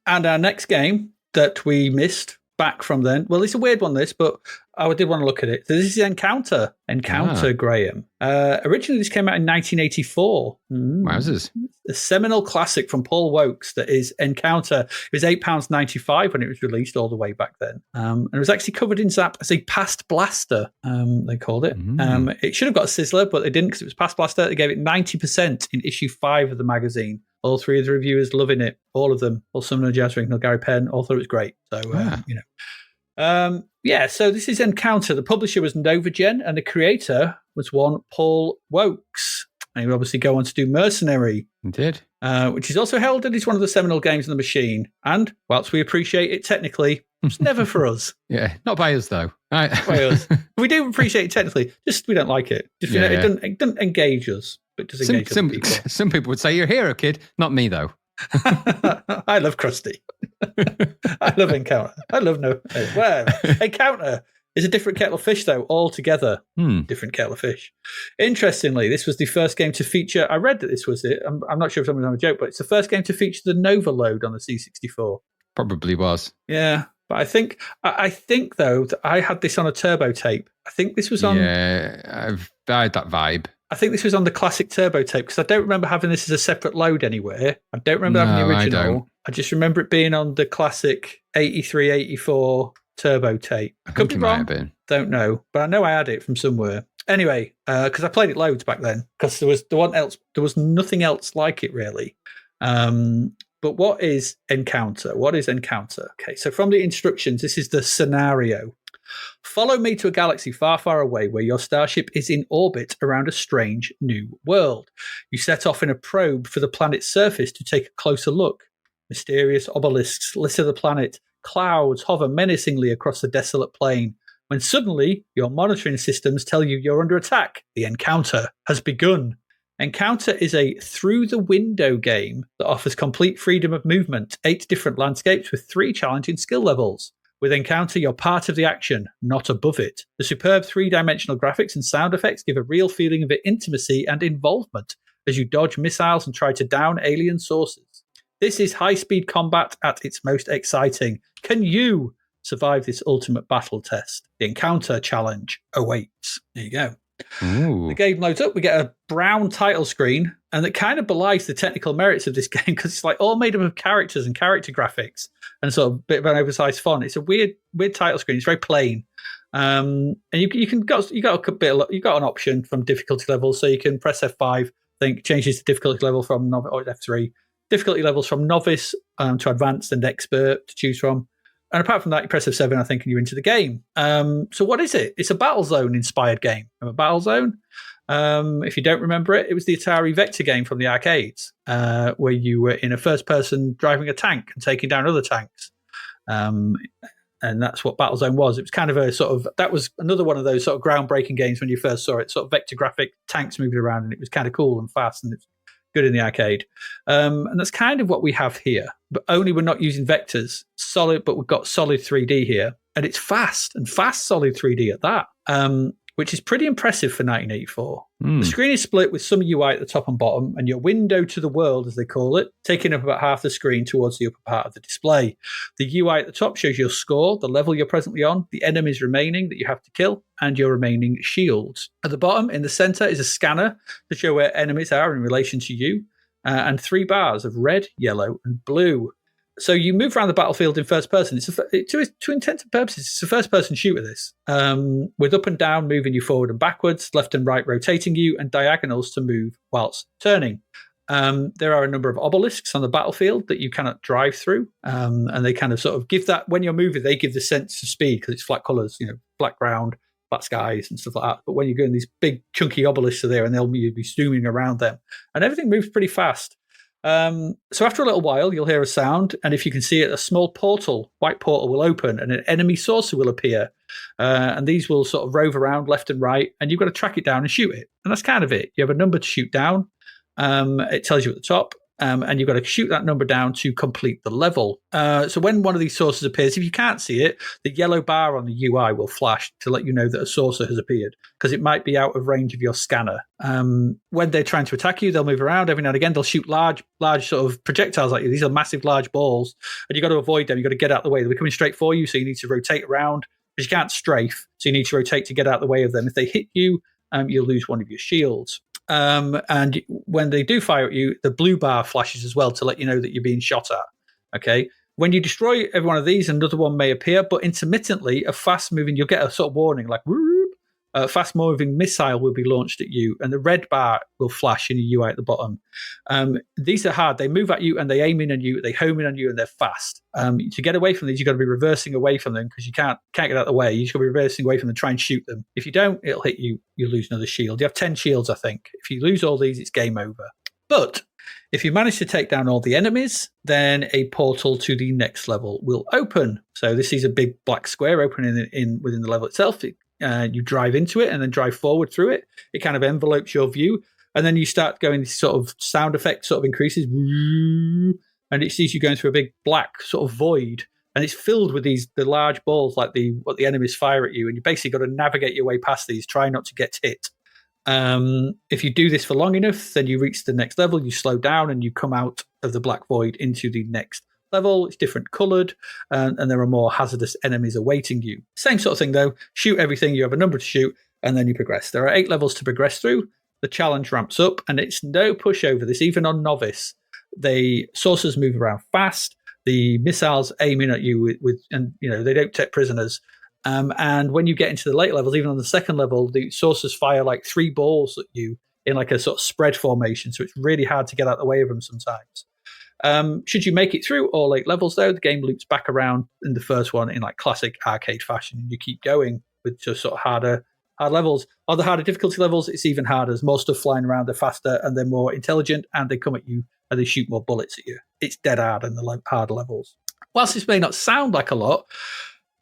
And our next game that we missed back from then, well, it's a weird one, this, but I did want to look at it. So this is Encounter, Graham. Originally, this came out in 1984. Wowzers. A seminal classic from Paul Wokes that is Encounter. It was £8.95 when it was released all the way back then. And it was actually covered in Zap as a past blaster, they called it. It should have got a sizzler, but they didn't because it was past blaster. They gave it 90% in issue 5 of the magazine. All 3 of the reviewers loving it. All of them. All Sumner Jazz Ring, Gary Penn, all thought it was great. So, so this is Encounter. The publisher was NovaGen, and the creator was one Paul Wokes. And he would obviously go on to do Mercenary. He did. Which is also heralded as one of the seminal games on the machine. And, whilst we appreciate it technically, it's never for us. Yeah, not by us, though. Right. By us. We do appreciate it technically, just we don't like it. Just It doesn't engage us. But does engage people. Some people would say, you're a hero, kid. Not me, though. I love Krusty. I love Encounter. I love Encounter is a different kettle of fish, though, altogether. Different kettle of fish. Interestingly, this was the first game to feature, I read that this was it. I'm not sure if someone's having a joke, but it's the first game to feature the Nova load on the C64. Probably was. Yeah. But I think though, that I had this on a turbo tape. I think this was on... Yeah, I had that vibe. I think this was on the classic turbo tape because I don't remember having this as a separate load anywhere. I don't remember having the original. I just remember it being on the classic 83, 84 turbo tape. I could be wrong. Don't know. But I know I had it from somewhere. Anyway, because I played it loads back then because there was nothing else like it really. But what is Encounter? Okay, so from the instructions, this is the scenario. Follow me to a galaxy far, far away where your starship is in orbit around a strange new world. You set off in a probe for the planet's surface to take a closer look. Mysterious obelisks litter the planet. Clouds hover menacingly across the desolate plain. When suddenly, your monitoring systems tell you you're under attack. The encounter has begun. Encounter is a through-the-window game that offers complete freedom of movement, 8 different landscapes with 3 challenging skill levels. With Encounter, you're part of the action, not above it. The superb 3-dimensional graphics and sound effects give a real feeling of intimacy and involvement as you dodge missiles and try to down alien sources. This is high-speed combat at its most exciting. Can you survive this ultimate battle test? The Encounter challenge awaits. There you go. Ooh. The game loads up. We get a brown title screen, and it kind of belies the technical merits of this game because it's like all made up of characters and character graphics and sort of a bit of an oversized font. It's a weird title screen. It's very plain, and you got an option from difficulty levels, so you can press F5. I think changes the difficulty level from novice or F3. Difficulty levels from novice to advanced and expert to choose from. And apart from that, you press F7, I think, and you're into the game. So what is it? It's a Battlezone-inspired game. Remember Battlezone? If you don't remember it, it was the Atari Vector game from the arcades, where you were in a first person driving a tank and taking down other tanks. And that's what Battlezone was. It was kind of that was another one of those sort of groundbreaking games when you first saw it, sort of vector graphic tanks moving around, and it was kind of cool and fast, and it's good in the arcade. And that's kind of what we have here, but only we're not using vectors, but we've got solid 3D here, and it's fast solid 3D at that, which is pretty impressive for 1984. The screen is split with some UI at the top and bottom, and your window to the world, as they call it, taking up about half the screen towards the upper part of the display. The UI at the top shows your score, the level you're presently on, the enemies remaining that you have to kill, and your remaining shields. At the bottom, in the center, is a scanner to show where enemies are in relation to you, and 3 bars of red, yellow, and blue. So you move around the battlefield in first person. To intents and purposes, it's a first-person shooter, this, with up and down moving you forward and backwards, left and right rotating you, and diagonals to move whilst turning. There are a number of obelisks on the battlefield that you cannot drive through, and they kind of sort of give that, when you're moving, they give the sense of speed because it's flat colours, flat ground, flat skies and stuff like that. But when you go in, these big chunky obelisks are there, and they'll be zooming around them, and everything moves pretty fast. So after a little while, you'll hear a sound, and if you can see it, a small white portal will open, and an enemy saucer will appear. And these will sort of rove around left and right, and you've got to track it down and shoot it. And that's kind of it. You have a number to shoot down. It tells you at the top. And you've got to shoot that number down to complete the level. So when one of these saucers appears, if you can't see it, the yellow bar on the UI will flash to let you know that a saucer has appeared, because it might be out of range of your scanner. When they're trying to attack you, they'll move around. Every now and again, they'll shoot large sort of projectiles at you. These are massive, large balls, and you've got to avoid them. You've got to get out of the way. They're coming straight for you, so you need to rotate around, because you can't strafe, so you need to rotate to get out of the way of them. If they hit you, you'll lose one of your shields. And when they do fire at you, the blue bar flashes as well to let you know that you're being shot at. Okay. When you destroy every one of these, another one may appear, but intermittently, you'll get a sort of warning like, whoop, a fast-moving missile will be launched at you, and the red bar will flash in the UI at the bottom. These are hard. They move at you, and they aim in on you, they home in on you, and they're fast. To get away from these, you've got to be reversing away from them, because you can't get out of the way. You've got to be reversing away from them, try and shoot them. If you don't, it'll hit you. You'll lose another shield. You have 10 shields, I think. If you lose all these, it's game over. But if you manage to take down all the enemies, then a portal to the next level will open. So this is a big black square opening within the level itself. You drive into it and then drive forward through it. It kind of envelopes your view. And then you start going, this sort of sound effect sort of increases. And it sees you going through a big black sort of void. And it's filled with the large balls, like what the enemies fire at you. And you basically got to navigate your way past these, try not to get hit. If you do this for long enough, then you reach the next level, you slow down, and you come out of the black void into the next level. It's different coloured, and there are more hazardous enemies awaiting you. Same sort of thing, though. Shoot everything, you have a number to shoot, and then you progress. There are 8 levels to progress through. The challenge ramps up, and it's no pushover. This, even on novice. The saucers move around fast. The missiles aim in at you and they don't take prisoners. And when you get into the late levels, even on the second level, the saucers fire like 3 balls at you in like a sort of spread formation. So it's really hard to get out of the way of them sometimes. Should you make it through all 8 levels, though, the game loops back around in the first one in like classic arcade fashion, and you keep going with just sort of hard levels. On the harder difficulty levels, it's even harder. There's more stuff flying around, they're faster, and they're more intelligent, and they come at you and they shoot more bullets at you. It's dead hard in the harder levels. Whilst this may not sound like a lot,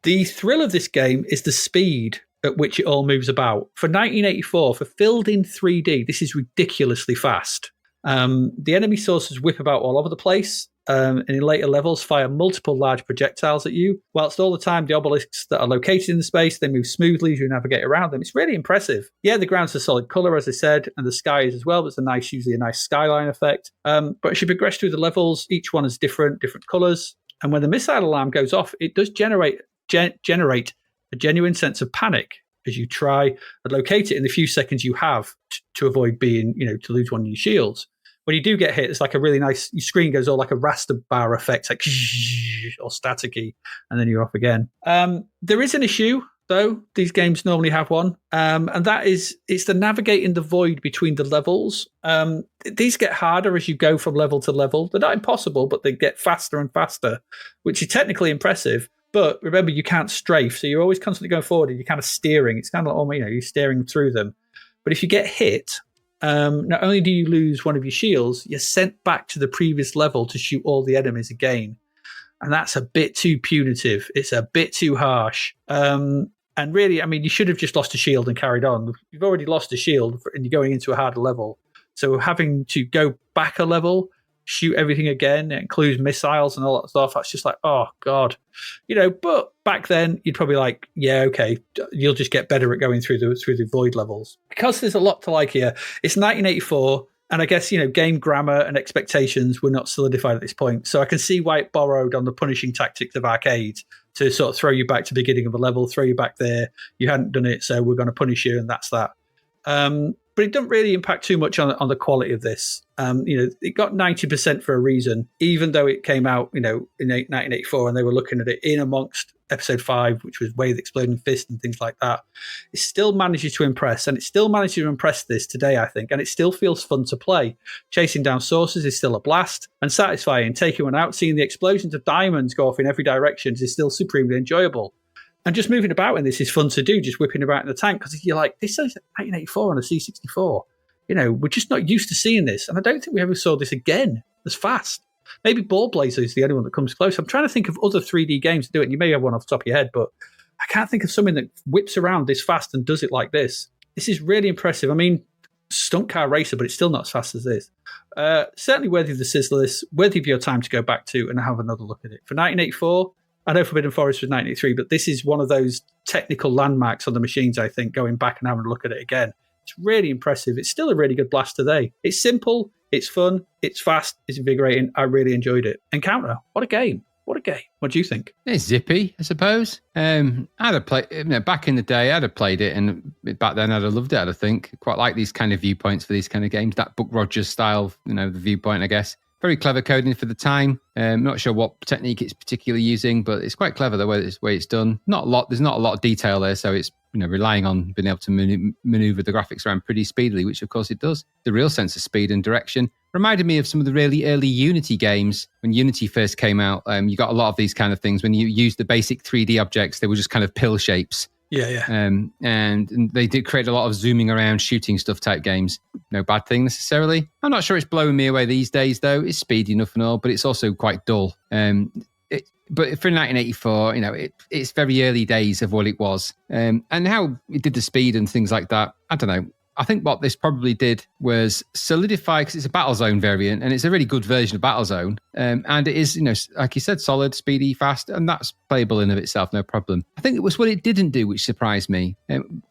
the thrill of this game is the speed. at which it all moves about. For 1984, for filled in 3D, this is ridiculously fast. The enemy sources whip about all over the place, and in later levels fire multiple large projectiles at you, whilst all the time the obelisks that are located in the space, they move smoothly as you navigate around them. It's really impressive. Yeah, the ground's a solid colour, as I said, and the sky is as well, but it's usually a nice skyline effect. But as you progress through the levels, each one has different colours, and when the missile alarm goes off, it does generate a genuine sense of panic as you try and locate it in the few seconds you have to avoid being, to lose one of your shields. When you do get hit, it's like a really nice, your screen goes all like a raster bar effect, like or staticky, and then you're off again. There is an issue, though. These games normally have one, and that is it's the navigating the void between the levels. These get harder as you go from level to level. They're not impossible, but they get faster and faster, which is technically impressive. But remember, you can't strafe, so you're always constantly going forward and you're kind of steering. It's kind of like, you're steering through them. But if you get hit, not only do you lose one of your shields, you're sent back to the previous level to shoot all the enemies again. And that's a bit too punitive. It's a bit too harsh. And really, you should have just lost a shield and carried on. You've already lost a shield and you're going into a harder level. So having to go back a level, shoot everything again, it includes missiles and all that stuff. That's just like, oh God, but back then you'd probably like, yeah, okay, you'll just get better at going through the void levels. Because there's a lot to like here. It's 1984, and I guess, game grammar and expectations were not solidified at this point. So I can see why it borrowed on the punishing tactics of arcades to sort of throw you back to the beginning of a level, throw you back there. You hadn't done it, so we're going to punish you, and that's that. But it doesn't really impact too much on the quality of this. It got 90% for a reason, even though it came out, in 1984, and they were looking at it in amongst episode 5, which was Way of the Exploding Fist and things like that. It still manages to impress, and it still manages to impress this today, I think, and it still feels fun to play. Chasing down sources is still a blast and satisfying. Taking one out, seeing the explosions of diamonds go off in every direction is still supremely enjoyable. And just moving about in this is fun to do, just whipping about in the tank, because you're like, this is 1984 on a C64. We're just not used to seeing this. And I don't think we ever saw this again as fast. Maybe Ball Blazer is the only one that comes close. I'm trying to think of other 3D games to do it. And you may have one off the top of your head, but I can't think of something that whips around this fast and does it like this. This is really impressive. Stunt car racer, but it's still not as fast as this. Certainly worthy of the Sizzlers, worthy of your time to go back to and have another look at it. For 1984, I know Forbidden Forest was 1983, but this is one of those technical landmarks on the machines, I think, going back and having a look at it again. It's really impressive. It's still a really good blast today. It's simple, it's fun, it's fast, it's invigorating. I really enjoyed it. Encounter, what a game. What a game. What do you think? It's zippy, I suppose. I'd have played, back in the day, I'd have played it, and back then I'd have loved it, I think. Quite like these kind of viewpoints for these kind of games. That Buck Rogers style, the viewpoint, I guess. Very clever coding for the time. Not sure what technique it's particularly using, but it's quite clever the way it's done. There's not a lot of detail there, so it's relying on being able to maneuver the graphics around pretty speedily, which of course it does. The real sense of speed and direction reminded me of some of the really early Unity games. When Unity first came out, you got a lot of these kind of things. When you used the basic 3D objects, they were just kind of pill shapes. Yeah. And they did create a lot of zooming around, shooting stuff type games. No bad thing necessarily. I'm not sure it's blowing me away these days, though. It's speedy enough and all, but it's also quite dull. But for 1984, it's very early days of what it was. And how it did the speed and things like that, I don't know. I think what this probably did was solidify, because it's a Battlezone variant, and it's a really good version of Battlezone. And it is, like you said, solid, speedy, fast, and that's playable in of itself, no problem. I think it was what it didn't do which surprised me.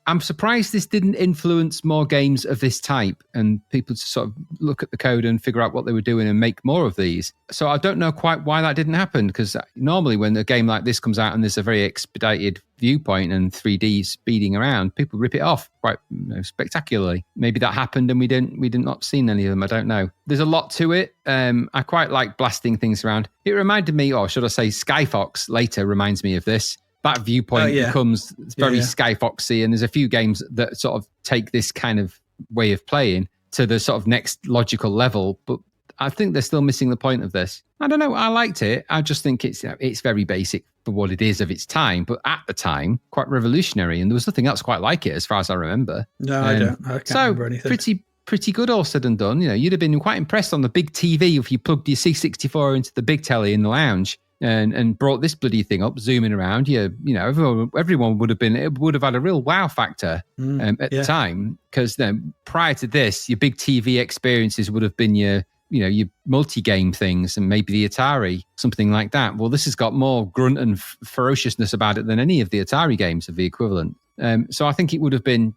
I'm surprised this didn't influence more games of this type, and people to sort of look at the code and figure out what they were doing and make more of these. So I don't know quite why that didn't happen, because normally when a game like this comes out and there's a very expedited viewpoint and 3D speeding around, people rip it off quite spectacularly. Maybe that happened and we did not seen any of them. I don't know. There's a lot to it. I quite like blasting things around. It reminded me, or should I say Skyfox later reminds me of this. That viewpoint becomes very Skyfoxy, and there's a few games that sort of take this kind of way of playing to the sort of next logical level, but I think they're still missing the point of this. I don't know. I liked it. I just think it's very basic for what it is of its time, but at the time, quite revolutionary. And there was nothing else quite like it, as far as I remember. No, I don't. I can't remember anything. Pretty good, all said and done. You'd have been quite impressed on the big TV if you plugged your C64 into the big telly in the lounge. and brought this bloody thing up, zooming around, everyone would have had a real wow factor at the time, because then prior to this, your big TV experiences would have been your multi-game things and maybe the Atari, something like that. Well, this has got more grunt and ferociousness about it than any of the Atari games of the equivalent. So I think it would have been,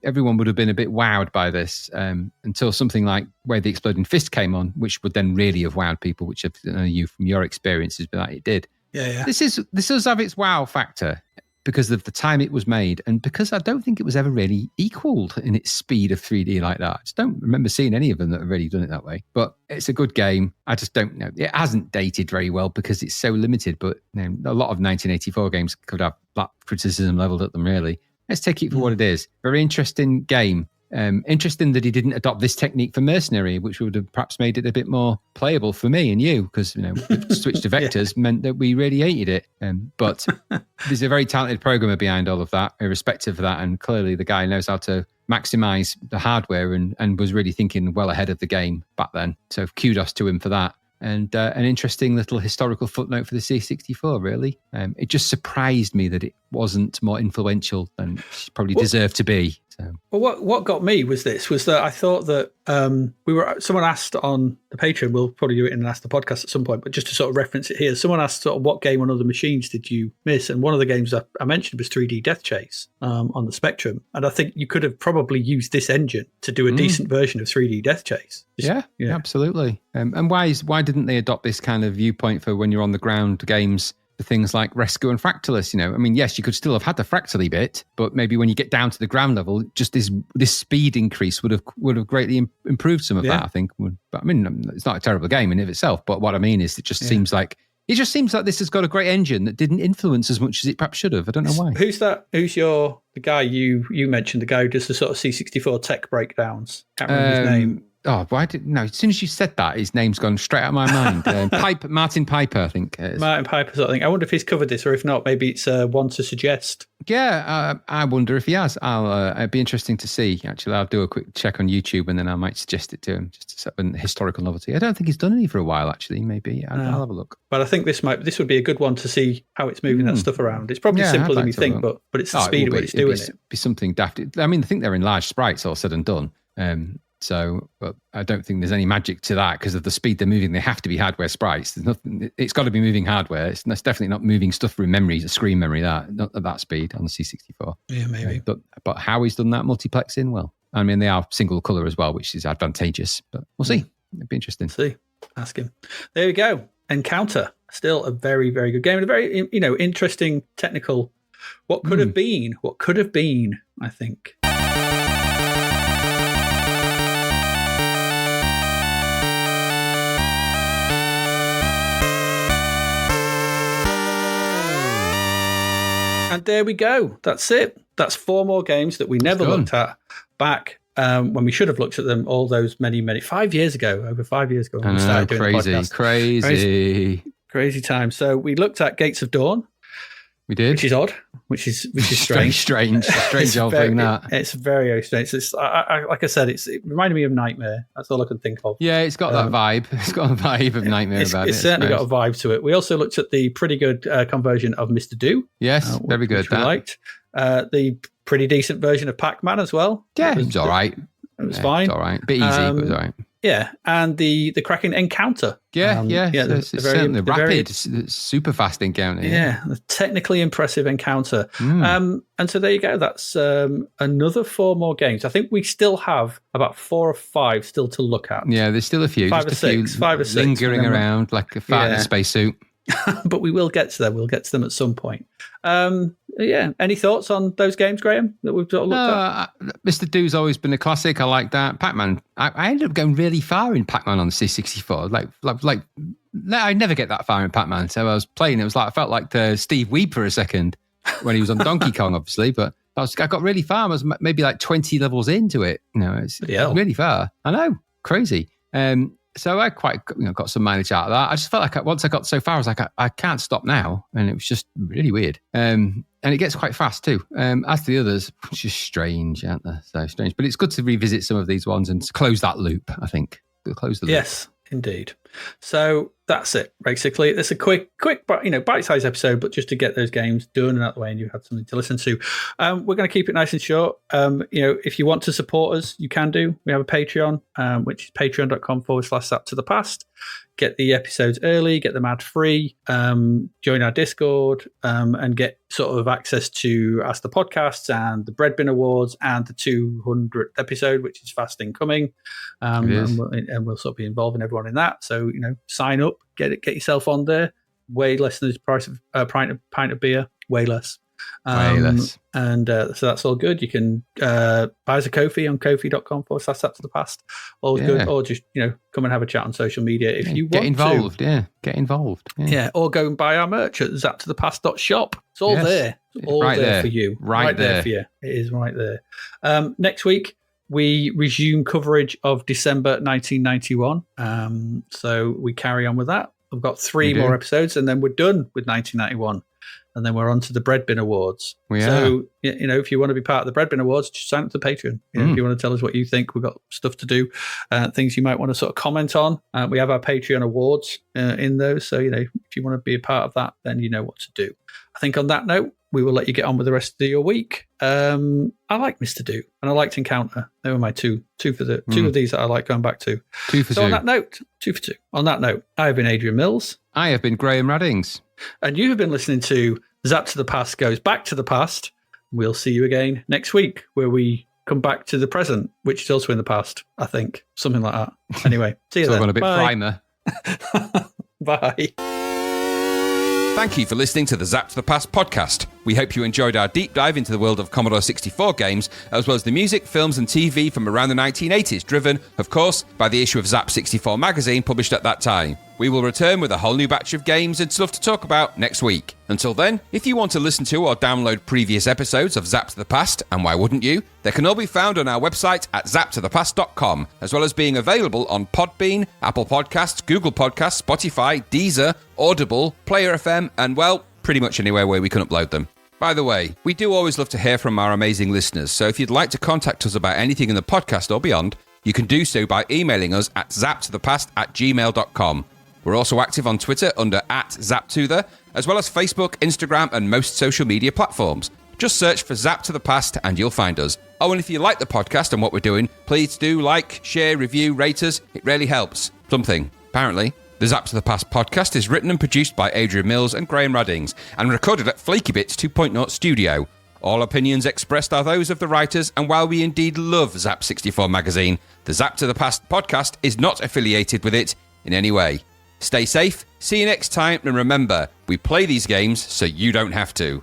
everyone would have been a bit wowed by this until something like Where the Exploding Fist came on, which would then really have wowed people, which you from your experiences, but that it did. Yeah. This does have its wow factor because of the time it was made, and because I don't think it was ever really equaled in its speed of 3D like that. I just don't remember seeing any of them that have really done it that way. But it's a good game. I just don't know. It hasn't dated very well because it's so limited, but a lot of 1984 games could have that criticism leveled at them, really. Let's take it for what it is. Very interesting game. Interesting that he didn't adopt this technique for Mercenary, which would have perhaps made it a bit more playable for me and you, because switch to vectors meant that we really hated it. But there's a very talented programmer behind all of that, irrespective of that, and clearly the guy knows how to maximize the hardware and was really thinking well ahead of the game back then. So kudos to him for that. And an interesting little historical footnote for the C64, really. It just surprised me that it wasn't more influential than it probably deserved to be. So. Well, what got me was that I thought that someone asked on the Patreon, we'll probably do it in the podcast at some point, but just to sort of reference it here, someone asked sort of what game on other machines did you miss? And one of the games I mentioned was 3D Death Chase on the Spectrum. And I think you could have probably used this engine to do a decent version of 3D Death Chase. Yeah, absolutely. And why didn't they adopt this kind of viewpoint for when you're on the ground games? For things like Rescue and Fractalus, yes, you could still have had the fractally bit, but maybe when you get down to the ground level, just this speed increase would have greatly improved some of that, I think. But I mean, it's not a terrible game in of itself, but what I mean is it just seems like this has got a great engine that didn't influence as much as it perhaps should have. I don't know why. Who's that? Who's the guy you mentioned, the guy who does the sort of C64 tech breakdowns? Can't remember his name. Oh, as soon as you said that, his name's gone straight out of my mind. Martin Piper, I think. Martin Piper, I think. I wonder if he's covered this, or if not, maybe it's one to suggest. Yeah, I wonder if he has. It'd be interesting to see. Actually, I'll do a quick check on YouTube, and then I might suggest it to him, just as a historical novelty. I don't think he's done any for a while, actually. Maybe I'll have a look. But I think this would be a good one to see how it's moving that stuff around. It's probably simpler than you think, but it's the speed at which it's doing it. Be something daft. I mean, I think they're enlarged sprites, all said and done. But I don't think there's any magic to that because of the speed they're moving. They have to be hardware sprites. There's nothing. It's got to be moving hardware. It's definitely not moving stuff through memory, screen memory. Not at that speed on the C64. Yeah, maybe. But how he's done that multiplexing, well, I mean, they are single color as well, which is advantageous. But we'll see. It'd be interesting. See, ask him. There we go. Encounter, still a very, very good game and a very interesting technical. What could have been? What could have been? I think. And there we go. That's it. That's 4 more games that we never looked at back when we should have looked at them all those many, 5 years ago, over 5 years ago. When we started doing the podcast. Crazy time. So we looked at Gates of Dawn. We did. Which is odd, which is strange. strange old thing, that. It's very, very strange. It's, like I said, it reminded me of Nightmare. That's all I can think of. Yeah, it's got that vibe. It's got a vibe of Nightmare about it. It's certainly got a vibe to it. We also looked at the pretty good conversion of Mr. Do. Yes, very good. Which we liked. The pretty decent version of Pac Man as well. Yeah, it was all right. It was fine. It's all right. Bit easy, but it was all right. Yeah, and the cracking Encounter. It's certainly rapid, super fast encounter. Yeah, the technically impressive Encounter. And so there you go. That's another 4 more games. I think we still have about 4 or 5 still to look at. Yeah, there's still a few. 5 or 6. 5 or 6. Lingering around like a fart in a spacesuit. But we will get to them. We'll get to them at some point. Any thoughts on those games, Graham, that we've looked at? Mr. Do's always been a classic. I like that. Pac Man. I ended up going really far in Pac Man on the C64. Like I never get that far in Pac Man. So I was playing. It was like I felt like Steve Weed for a second when he was on Donkey Kong, obviously. But I got really far. I was maybe like 20 levels into it. It's really far. I know, crazy. So I quite got some mileage out of that. I just felt like once I got so far, I was like, I can't stop now. And it was just really weird. And it gets quite fast too. As to the others, it's just strange, aren't they? So strange. But it's good to revisit some of these ones and to close that loop, I think. Close the loop. Yes, indeed. So that's it. Basically, it's a quick, bite-sized episode, but just to get those games done and out of the way, and you had something to listen to. We're going to keep it nice and short. If you want to support us, you can do. We have a Patreon, which is patreon.com/Zapped to the Past. Get the episodes early, get them ad-free, join our Discord, and get sort of access to Ask the Podcasts and the Breadbin Awards and the 200th episode, which is fast incoming. And we'll sort of be involving everyone in that. So, sign up, get yourself on there. Way less than the price of a pint of beer. Way less. And so that's all good. You can buy us a Ko-fi on kofi.com/Zapped to the Past. All good. Or just come and have a chat on social media if you want to. Get involved. Yeah. Or go and buy our merch at zappedtothepast.shop. It's all there. It's all right there for you. Right there for you. It is right there. Next week we resume coverage of December 1991. So we carry on with that. We've got 3 more episodes and then we're done with 1991. And then we're on to the Breadbin Awards. So, if you want to be part of the Breadbin Awards, just sign up to Patreon. If you want to tell us what you think, we've got stuff to do, things you might want to sort of comment on. We have our Patreon Awards in those. So, if you want to be a part of that, then you know what to do. I think on that note, we will let you get on with the rest of your week. I like Mr. Do and I liked Encounter. They were my two of these that I like going back to. 2 for 2. On that note, 2 for 2. On that note, I have been Adrian Mills. I have been Graham Raddings. And you have been listening to Zapped to the Past Goes Back to the Past. We'll see you again next week where we come back to the present, which is also in the past, I think. Something like that. Anyway, see you then. I've got a bit primer. Bye. Thank you for listening to the Zapped to the Past podcast. We hope you enjoyed our deep dive into the world of Commodore 64 games, as well as the music, films and TV from around the 1980s, driven, of course, by the issue of Zap 64 magazine published at that time. We will return with a whole new batch of games and stuff to talk about next week. Until then, if you want to listen to or download previous episodes of Zapped to the Past, and why wouldn't you, they can all be found on our website at zappedtothepast.com, as well as being available on Podbean, Apple Podcasts, Google Podcasts, Spotify, Deezer, Audible, Player FM, and, well, pretty much anywhere where we can upload them. By the way, we do always love to hear from our amazing listeners, so if you'd like to contact us about anything in the podcast or beyond, you can do so by emailing us at zappedtothepast@gmail.com. We're also active on Twitter under @ZapTother, as well as Facebook, Instagram, and most social media platforms. Just search for Zapped to the Past and you'll find us. Oh, and if you like the podcast and what we're doing, please do like, share, review, rate us. It really helps. Something, apparently. The Zapped to the Past podcast is written and produced by Adrian Mills and Graham Raddings and recorded at Flaky Bits 2.0 Studio. All opinions expressed are those of the writers, and while we indeed love Zap 64 magazine, the Zapped to the Past podcast is not affiliated with it in any way. Stay safe, see you next time, and remember, we play these games so you don't have to.